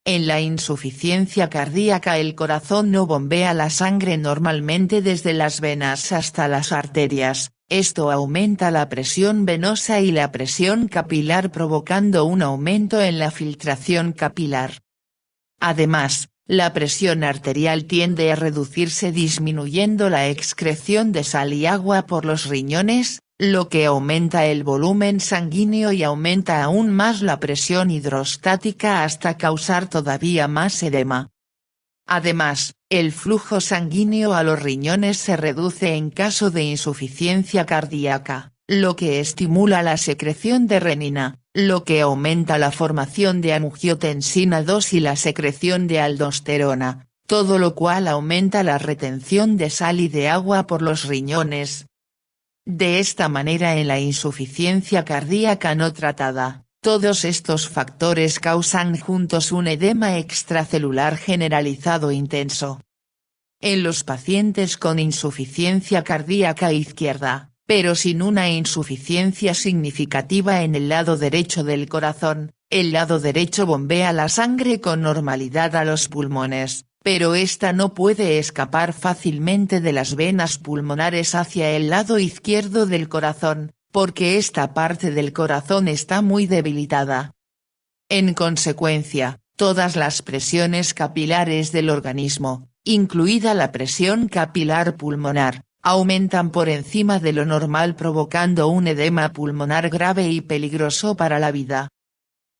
En la insuficiencia cardíaca el corazón no bombea la sangre normalmente desde las venas hasta las arterias, esto aumenta la presión venosa y la presión capilar provocando un aumento en la filtración capilar. Además, la presión arterial tiende a reducirse disminuyendo la excreción de sal y agua por los riñones, lo que aumenta el volumen sanguíneo y aumenta aún más la presión hidrostática hasta causar todavía más edema. Además, el flujo sanguíneo a los riñones se reduce en caso de insuficiencia cardíaca, lo que estimula la secreción de renina, lo que aumenta la formación de angiotensina 2 y la secreción de aldosterona, todo lo cual aumenta la retención de sal y de agua por los riñones. De esta manera en la insuficiencia cardíaca no tratada, todos estos factores causan juntos un edema extracelular generalizado intenso. En los pacientes con insuficiencia cardíaca izquierda, pero sin una insuficiencia significativa en el lado derecho del corazón, el lado derecho bombea la sangre con normalidad a los pulmones, pero esta no puede escapar fácilmente de las venas pulmonares hacia el lado izquierdo del corazón, porque esta parte del corazón está muy debilitada. En consecuencia, todas las presiones capilares del organismo, incluida la presión capilar pulmonar, aumentan por encima de lo normal provocando un edema pulmonar grave y peligroso para la vida.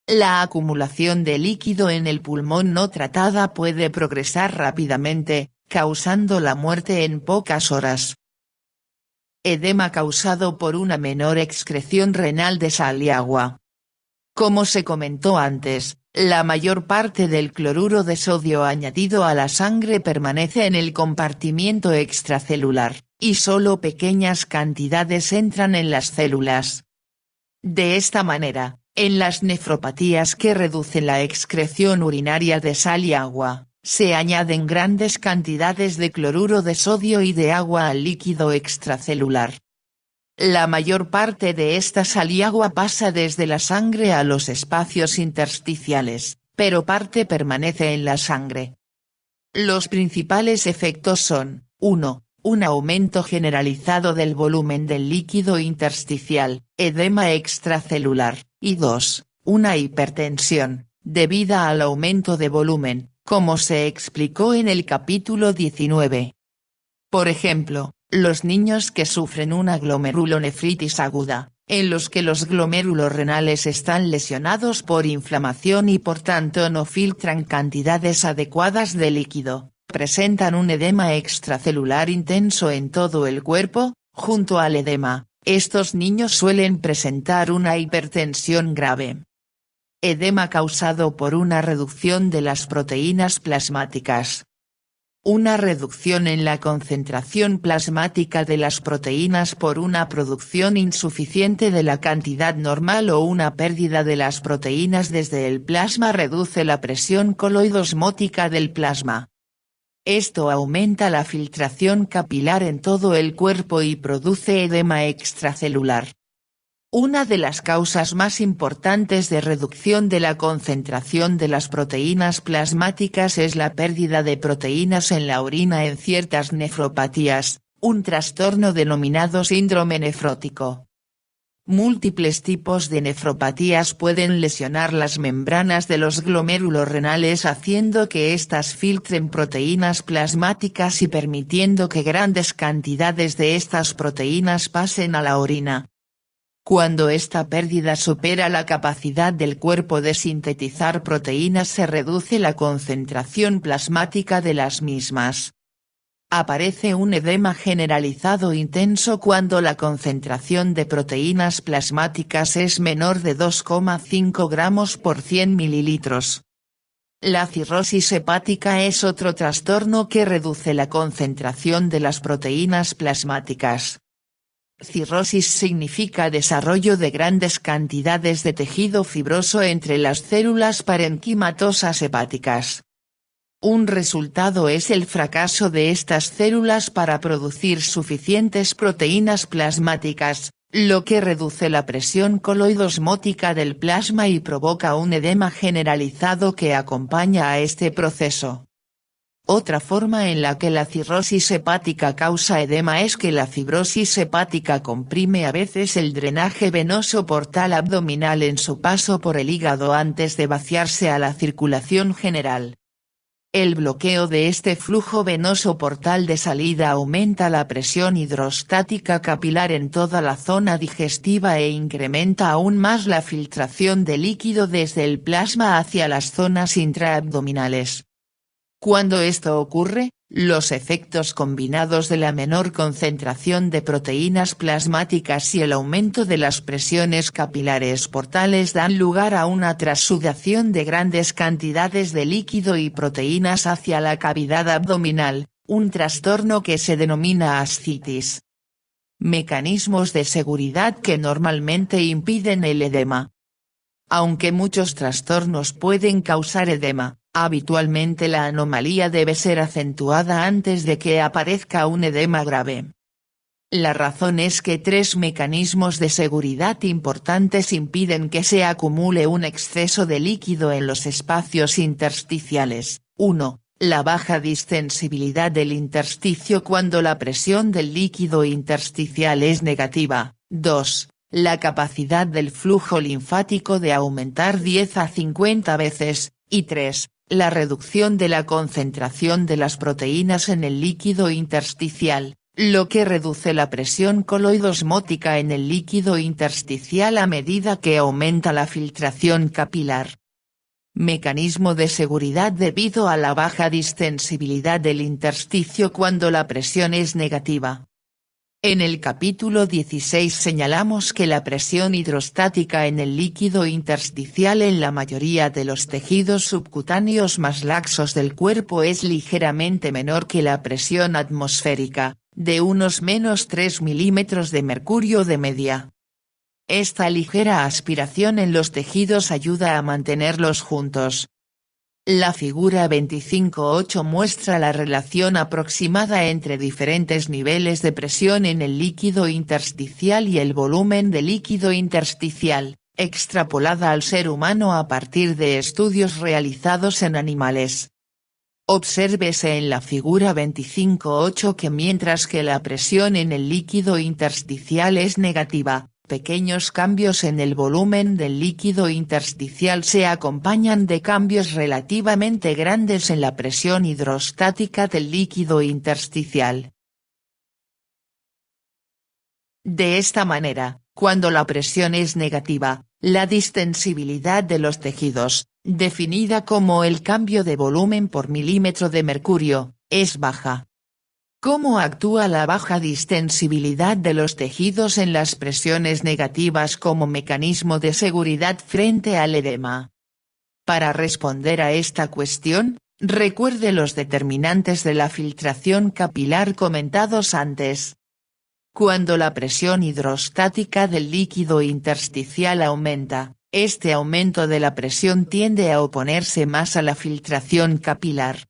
La acumulación de líquido en el pulmón no tratada puede progresar rápidamente, causando la muerte en pocas horas. Edema causado por una menor excreción renal de sal y agua. Como se comentó antes, la mayor parte del cloruro de sodio añadido a la sangre permanece en el compartimiento extracelular, y solo pequeñas cantidades entran en las células. De esta manera, en las nefropatías que reducen la excreción urinaria de sal y agua, se añaden grandes cantidades de cloruro de sodio y de agua al líquido extracelular. La mayor parte de esta sal y agua pasa desde la sangre a los espacios intersticiales, pero parte permanece en la sangre. Los principales efectos son, 1. Un aumento generalizado del volumen del líquido intersticial, edema extracelular, y 2. Una hipertensión, debida al aumento de volumen, como se explicó en el capítulo 19. Por ejemplo, los niños que sufren una glomerulonefritis aguda, en los que los glomérulos renales están lesionados por inflamación y por tanto no filtran cantidades adecuadas de líquido, presentan un edema extracelular intenso en todo el cuerpo. Junto al edema, estos niños suelen presentar una hipertensión grave. Edema causado por una reducción de las proteínas plasmáticas. Una reducción en la concentración plasmática de las proteínas por una producción insuficiente de la cantidad normal o una pérdida de las proteínas desde el plasma reduce la presión coloidosmótica del plasma. Esto aumenta la filtración capilar en todo el cuerpo y produce edema extracelular. Una de las causas más importantes de reducción de la concentración de las proteínas plasmáticas es la pérdida de proteínas en la orina en ciertas nefropatías, un trastorno denominado síndrome nefrótico. Múltiples tipos de nefropatías pueden lesionar las membranas de los glomérulos renales haciendo que éstas filtren proteínas plasmáticas y permitiendo que grandes cantidades de estas proteínas pasen a la orina. Cuando esta pérdida supera la capacidad del cuerpo de sintetizar proteínas se reduce la concentración plasmática de las mismas. Aparece un edema generalizado intenso cuando la concentración de proteínas plasmáticas es menor de 2,5 gramos por 100 mililitros. La cirrosis hepática es otro trastorno que reduce la concentración de las proteínas plasmáticas. Cirrosis significa desarrollo de grandes cantidades de tejido fibroso entre las células parenquimatosas hepáticas. Un resultado es el fracaso de estas células para producir suficientes proteínas plasmáticas, lo que reduce la presión coloidosmótica del plasma y provoca un edema generalizado que acompaña a este proceso. Otra forma en la que la cirrosis hepática causa edema es que la fibrosis hepática comprime a veces el drenaje venoso portal abdominal en su paso por el hígado antes de vaciarse a la circulación general. El bloqueo de este flujo venoso portal de salida aumenta la presión hidrostática capilar en toda la zona digestiva e incrementa aún más la filtración de líquido desde el plasma hacia las zonas intraabdominales. Cuando esto ocurre, los efectos combinados de la menor concentración de proteínas plasmáticas y el aumento de las presiones capilares portales dan lugar a una transsudación de grandes cantidades de líquido y proteínas hacia la cavidad abdominal, un trastorno que se denomina ascitis. Mecanismos de seguridad que normalmente impiden el edema. Aunque muchos trastornos pueden causar edema, habitualmente la anomalía debe ser acentuada antes de que aparezca un edema grave. La razón es que 3 mecanismos de seguridad importantes impiden que se acumule un exceso de líquido en los espacios intersticiales. 1. La baja distensibilidad del intersticio cuando la presión del líquido intersticial es negativa. 2. La capacidad del flujo linfático de aumentar 10 a 50 veces, y 3. La reducción de la concentración de las proteínas en el líquido intersticial, lo que reduce la presión coloidosmótica en el líquido intersticial a medida que aumenta la filtración capilar. Mecanismo de seguridad debido a la baja distensibilidad del intersticio cuando la presión es negativa. En el capítulo 16 señalamos que la presión hidrostática en el líquido intersticial en la mayoría de los tejidos subcutáneos más laxos del cuerpo es ligeramente menor que la presión atmosférica, de unos menos 3 milímetros de mercurio de media. Esta ligera aspiración en los tejidos ayuda a mantenerlos juntos. La figura 25.8 muestra la relación aproximada entre diferentes niveles de presión en el líquido intersticial y el volumen de líquido intersticial, extrapolada al ser humano a partir de estudios realizados en animales. Obsérvese en la figura 25.8 que mientras que la presión en el líquido intersticial es negativa, pequeños cambios en el volumen del líquido intersticial se acompañan de cambios relativamente grandes en la presión hidrostática del líquido intersticial. De esta manera, cuando la presión es negativa, la distensibilidad de los tejidos, definida como el cambio de volumen por milímetro de mercurio, es baja. ¿Cómo actúa la baja distensibilidad de los tejidos en las presiones negativas como mecanismo de seguridad frente al edema? Para responder a esta cuestión, recuerde los determinantes de la filtración capilar comentados antes. Cuando la presión hidrostática del líquido intersticial aumenta, este aumento de la presión tiende a oponerse más a la filtración capilar.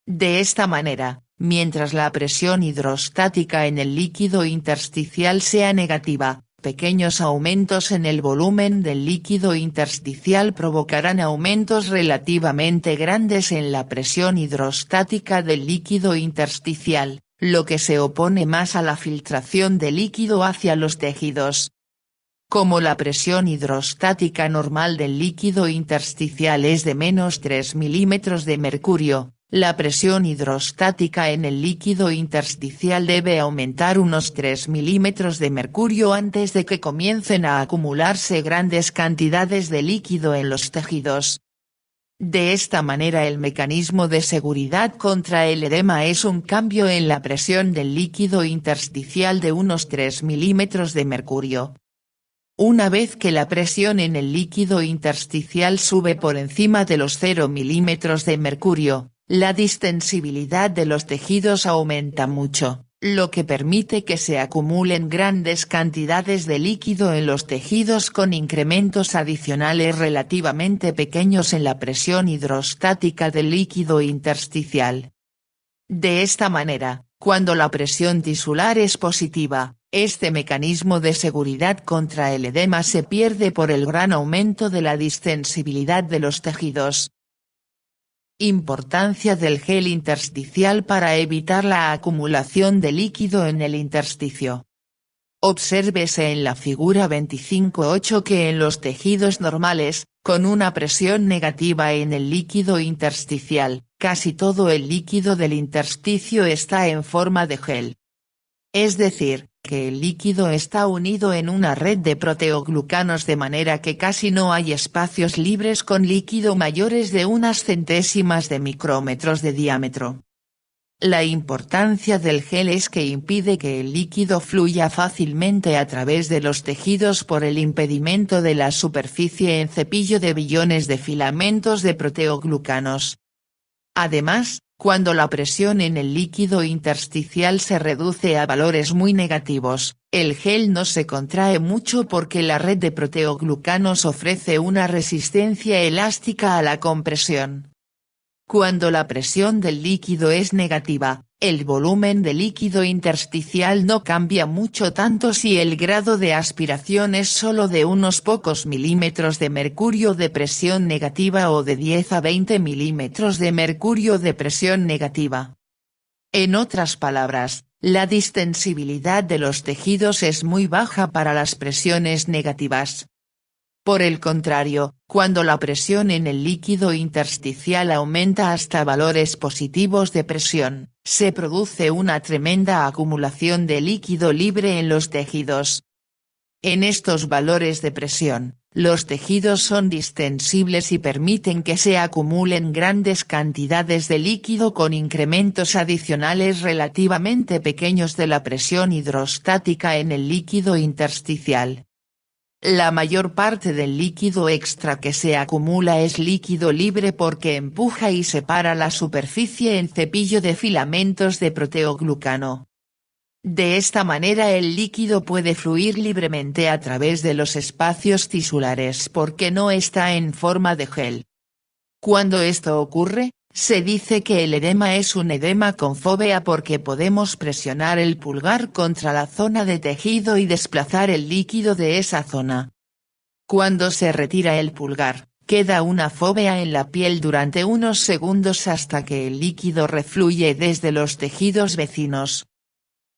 De esta manera, mientras la presión hidrostática en el líquido intersticial sea negativa, pequeños aumentos en el volumen del líquido intersticial provocarán aumentos relativamente grandes en la presión hidrostática del líquido intersticial, lo que se opone más a la filtración de líquido hacia los tejidos. Como la presión hidrostática normal del líquido intersticial es de menos 3 milímetros de mercurio, la presión hidrostática en el líquido intersticial debe aumentar unos 3 milímetros de mercurio antes de que comiencen a acumularse grandes cantidades de líquido en los tejidos. De esta manera el mecanismo de seguridad contra el edema es un cambio en la presión del líquido intersticial de unos 3 milímetros de mercurio. Una vez que la presión en el líquido intersticial sube por encima de los 0 milímetros de mercurio, la distensibilidad de los tejidos aumenta mucho, lo que permite que se acumulen grandes cantidades de líquido en los tejidos con incrementos adicionales relativamente pequeños en la presión hidrostática del líquido intersticial. De esta manera, cuando la presión tisular es positiva, este mecanismo de seguridad contra el edema se pierde por el gran aumento de la distensibilidad de los tejidos. Importancia del gel intersticial para evitar la acumulación de líquido en el intersticio. Obsérvese en la figura 25.8 que en los tejidos normales, con una presión negativa en el líquido intersticial, casi todo el líquido del intersticio está en forma de gel. Es decir, que el líquido está unido en una red de proteoglucanos de manera que casi no hay espacios libres con líquido mayores de unas centésimas de micrómetros de diámetro. La importancia del gel es que impide que el líquido fluya fácilmente a través de los tejidos por el impedimento de la superficie en cepillo de billones de filamentos de proteoglucanos. Además, cuando la presión en el líquido intersticial se reduce a valores muy negativos, el gel no se contrae mucho porque la red de proteoglucanos ofrece una resistencia elástica a la compresión. Cuando la presión del líquido es negativa, el volumen de líquido intersticial no cambia mucho tanto si el grado de aspiración es solo de unos pocos milímetros de mercurio de presión negativa o de 10 a 20 milímetros de mercurio de presión negativa. En otras palabras, la distensibilidad de los tejidos es muy baja para las presiones negativas. Por el contrario, cuando la presión en el líquido intersticial aumenta hasta valores positivos de presión, se produce una tremenda acumulación de líquido libre en los tejidos. En estos valores de presión, los tejidos son distensibles y permiten que se acumulen grandes cantidades de líquido con incrementos adicionales relativamente pequeños de la presión hidrostática en el líquido intersticial. La mayor parte del líquido extra que se acumula es líquido libre porque empuja y separa la superficie en cepillo de filamentos de proteoglucano. De esta manera el líquido puede fluir libremente a través de los espacios tisulares porque no está en forma de gel. Cuando esto ocurre, se dice que el edema es un edema con fóvea porque podemos presionar el pulgar contra la zona de tejido y desplazar el líquido de esa zona. Cuando se retira el pulgar, queda una fóvea en la piel durante unos segundos hasta que el líquido refluye desde los tejidos vecinos.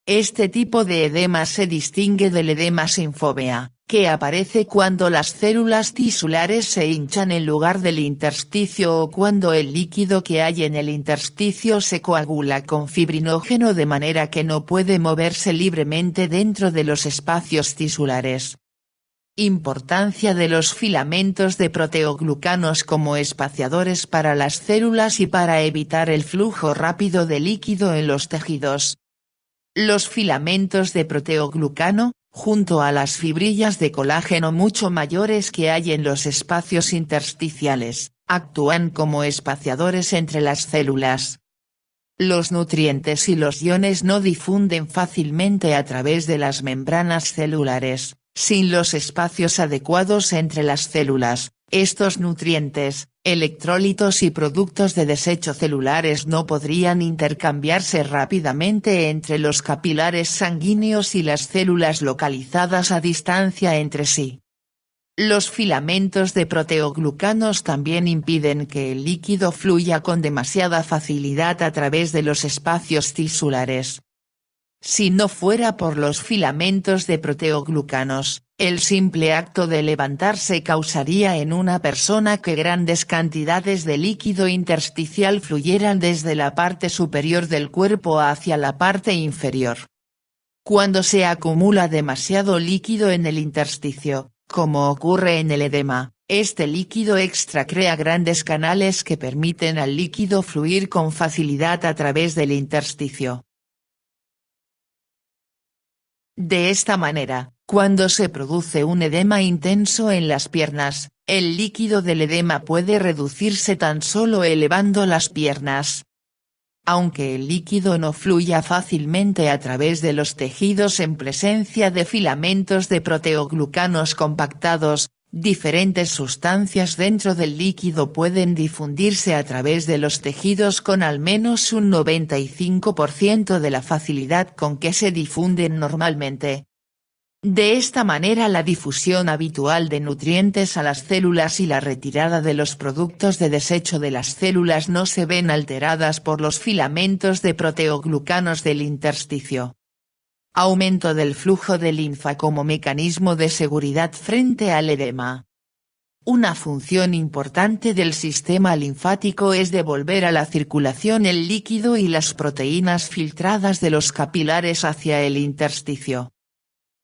Este tipo de edema se distingue del edema sin fóvea, que aparece cuando las células tisulares se hinchan en lugar del intersticio o cuando el líquido que hay en el intersticio se coagula con fibrinógeno de manera que no puede moverse libremente dentro de los espacios tisulares. Importancia de los filamentos de proteoglucanos como espaciadores para las células y para evitar el flujo rápido de líquido en los tejidos. Los filamentos de proteoglucano, junto a las fibrillas de colágeno mucho mayores que hay en los espacios intersticiales, actúan como espaciadores entre las células. Los nutrientes y los iones no difunden fácilmente a través de las membranas celulares, sin los espacios adecuados entre las células. Estos nutrientes, Electrolitos y productos de desecho celulares no podrían intercambiarse rápidamente entre los capilares sanguíneos y las células localizadas a distancia entre sí. Los filamentos de proteoglucanos también impiden que el líquido fluya con demasiada facilidad a través de los espacios tisulares. Si no fuera por los filamentos de proteoglucanos, el simple acto de levantarse causaría en una persona que grandes cantidades de líquido intersticial fluyeran desde la parte superior del cuerpo hacia la parte inferior. Cuando se acumula demasiado líquido en el intersticio, como ocurre en el edema, este líquido extra crea grandes canales que permiten al líquido fluir con facilidad a través del intersticio. De esta manera, cuando se produce un edema intenso en las piernas, el líquido del edema puede reducirse tan solo elevando las piernas. Aunque el líquido no fluya fácilmente a través de los tejidos en presencia de filamentos de proteoglucanos compactados, diferentes sustancias dentro del líquido pueden difundirse a través de los tejidos con al menos un 95% de la facilidad con que se difunden normalmente. De esta manera la difusión habitual de nutrientes a las células y la retirada de los productos de desecho de las células no se ven alteradas por los filamentos de proteoglucanos del intersticio. Aumento del flujo de linfa como mecanismo de seguridad frente al edema. Una función importante del sistema linfático es devolver a la circulación el líquido y las proteínas filtradas de los capilares hacia el intersticio.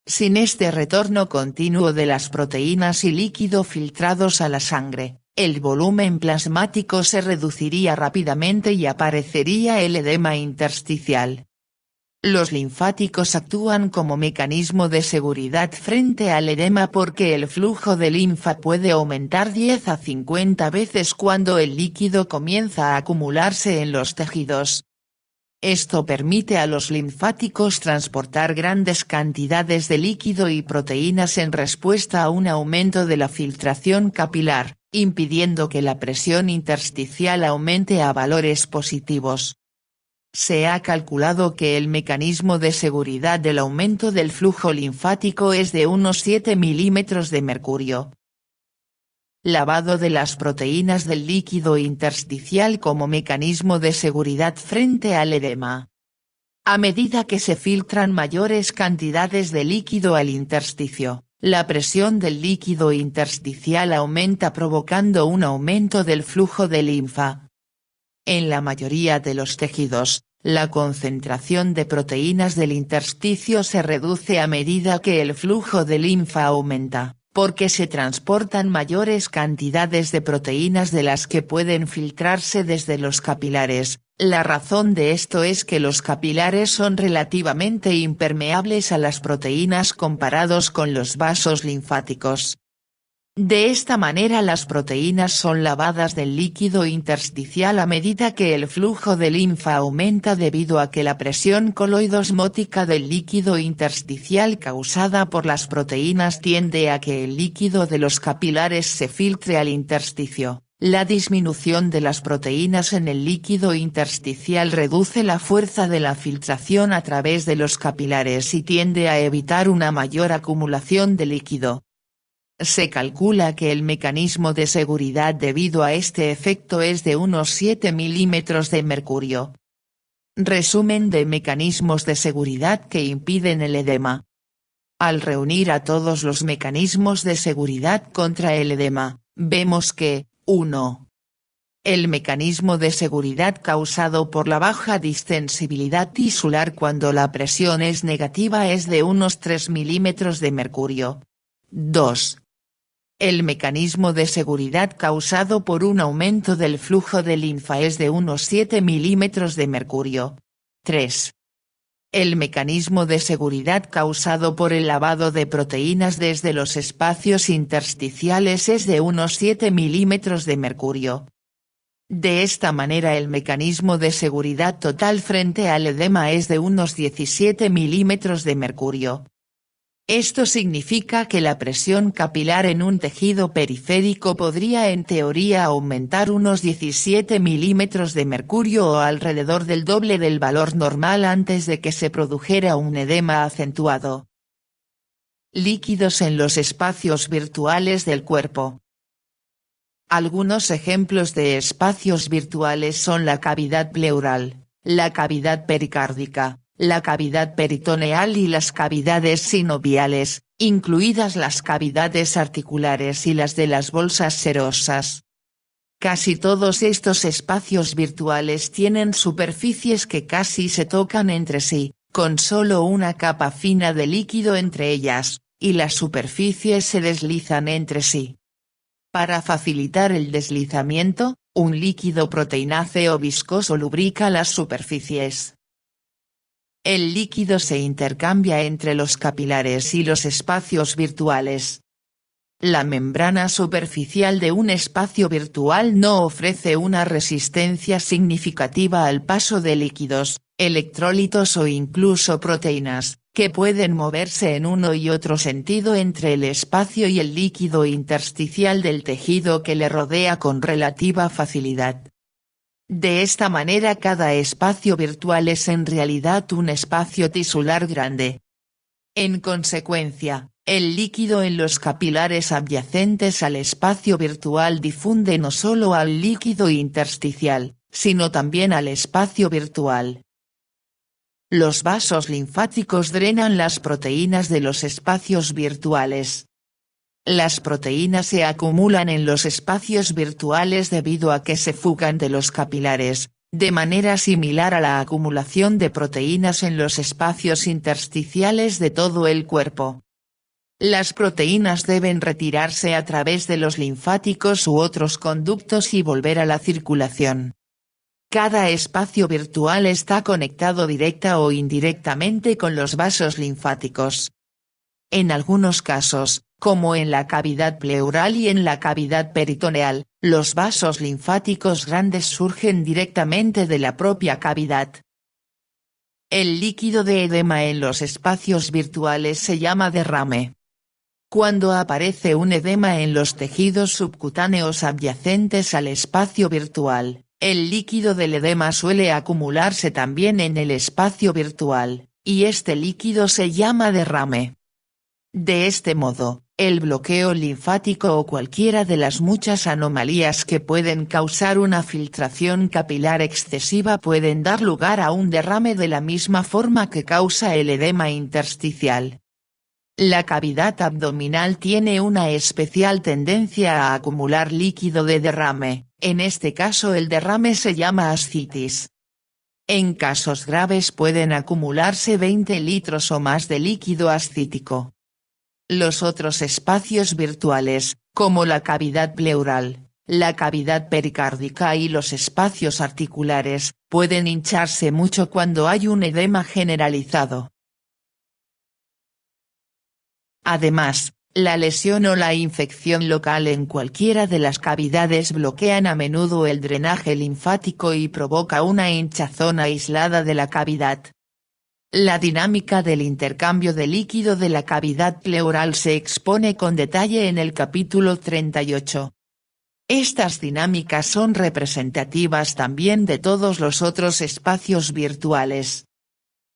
Sin este retorno continuo de las proteínas y líquido filtrados a la sangre, el volumen plasmático se reduciría rápidamente y aparecería el edema intersticial. Los linfáticos actúan como mecanismo de seguridad frente al edema porque el flujo de linfa puede aumentar 10 a 50 veces cuando el líquido comienza a acumularse en los tejidos. Esto permite a los linfáticos transportar grandes cantidades de líquido y proteínas en respuesta a un aumento de la filtración capilar, impidiendo que la presión intersticial aumente a valores positivos. Se ha calculado que el mecanismo de seguridad del aumento del flujo linfático es de unos 7 milímetros de mercurio. Lavado de las proteínas del líquido intersticial como mecanismo de seguridad frente al edema. A medida que se filtran mayores cantidades de líquido al intersticio, la presión del líquido intersticial aumenta provocando un aumento del flujo de linfa. En la mayoría de los tejidos, la concentración de proteínas del intersticio se reduce a medida que el flujo de linfa aumenta, porque se transportan mayores cantidades de proteínas de las que pueden filtrarse desde los capilares. La razón de esto es que los capilares son relativamente impermeables a las proteínas comparados con los vasos linfáticos. De esta manera las proteínas son lavadas del líquido intersticial a medida que el flujo de linfa aumenta debido a que la presión coloidosmótica del líquido intersticial causada por las proteínas tiende a que el líquido de los capilares se filtre al intersticio. La disminución de las proteínas en el líquido intersticial reduce la fuerza de la filtración a través de los capilares y tiende a evitar una mayor acumulación de líquido. Se calcula que el mecanismo de seguridad debido a este efecto es de unos 7 milímetros de mercurio. Resumen de mecanismos de seguridad que impiden el edema. Al reunir a todos los mecanismos de seguridad contra el edema, vemos que, 1. El mecanismo de seguridad causado por la baja distensibilidad tisular cuando la presión es negativa es de unos 3 milímetros de mercurio. 2. El mecanismo de seguridad causado por un aumento del flujo de linfa es de unos 7 milímetros de mercurio. 3. El mecanismo de seguridad causado por el lavado de proteínas desde los espacios intersticiales es de unos 7 milímetros de mercurio. De esta manera el mecanismo de seguridad total frente al edema es de unos 17 milímetros de mercurio. Esto significa que la presión capilar en un tejido periférico podría en teoría aumentar unos 17 milímetros de mercurio o alrededor del doble del valor normal antes de que se produjera un edema acentuado. Líquidos en los espacios virtuales del cuerpo. Algunos ejemplos de espacios virtuales son la cavidad pleural, la cavidad pericárdica, la cavidad peritoneal y las cavidades sinoviales, incluidas las cavidades articulares y las de las bolsas serosas. Casi todos estos espacios virtuales tienen superficies que casi se tocan entre sí, con solo una capa fina de líquido entre ellas, y las superficies se deslizan entre sí. Para facilitar el deslizamiento, un líquido proteináceo viscoso lubrica las superficies. El líquido se intercambia entre los capilares y los espacios virtuales. La membrana superficial de un espacio virtual no ofrece una resistencia significativa al paso de líquidos, electrolitos o incluso proteínas, que pueden moverse en uno y otro sentido entre el espacio y el líquido intersticial del tejido que le rodea con relativa facilidad. De esta manera cada espacio virtual es en realidad un espacio tisular grande. En consecuencia, el líquido en los capilares adyacentes al espacio virtual difunde no solo al líquido intersticial, sino también al espacio virtual. Los vasos linfáticos drenan las proteínas de los espacios virtuales. Las proteínas se acumulan en los espacios virtuales debido a que se fugan de los capilares, de manera similar a la acumulación de proteínas en los espacios intersticiales de todo el cuerpo. Las proteínas deben retirarse a través de los linfáticos u otros conductos y volver a la circulación. Cada espacio virtual está conectado directa o indirectamente con los vasos linfáticos. En algunos casos, como en la cavidad pleural y en la cavidad peritoneal, los vasos linfáticos grandes surgen directamente de la propia cavidad. El líquido de edema en los espacios virtuales se llama derrame. Cuando aparece un edema en los tejidos subcutáneos adyacentes al espacio virtual, el líquido del edema suele acumularse también en el espacio virtual, y este líquido se llama derrame. De este modo, el bloqueo linfático o cualquiera de las muchas anomalías que pueden causar una filtración capilar excesiva pueden dar lugar a un derrame de la misma forma que causa el edema intersticial. La cavidad abdominal tiene una especial tendencia a acumular líquido de derrame, en este caso el derrame se llama ascitis. En casos graves pueden acumularse 20 litros o más de líquido ascítico. Los otros espacios virtuales, como la cavidad pleural, la cavidad pericárdica y los espacios articulares, pueden hincharse mucho cuando hay un edema generalizado. Además, la lesión o la infección local en cualquiera de las cavidades bloquean a menudo el drenaje linfático y provoca una hinchazón aislada de la cavidad. La dinámica del intercambio de líquido de la cavidad pleural se expone con detalle en el capítulo 38. Estas dinámicas son representativas también de todos los otros espacios virtuales.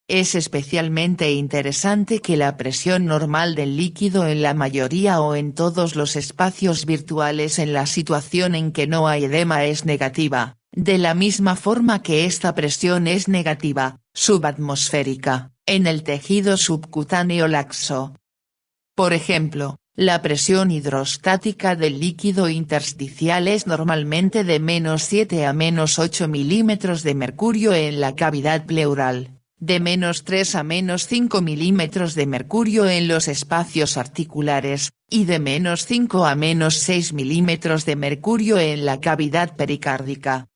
Es especialmente interesante que la presión normal del líquido en la mayoría o en todos los espacios virtuales en la situación en que no hay edema es negativa, de la misma forma que esta presión es negativa, subatmosférica, en el tejido subcutáneo laxo. Por ejemplo, la presión hidrostática del líquido intersticial es normalmente de -7 a -8 milímetros de mercurio en la cavidad pleural, de -3 a -5 milímetros de mercurio en los espacios articulares, y de -5 a -6 milímetros de mercurio en la cavidad pericárdica.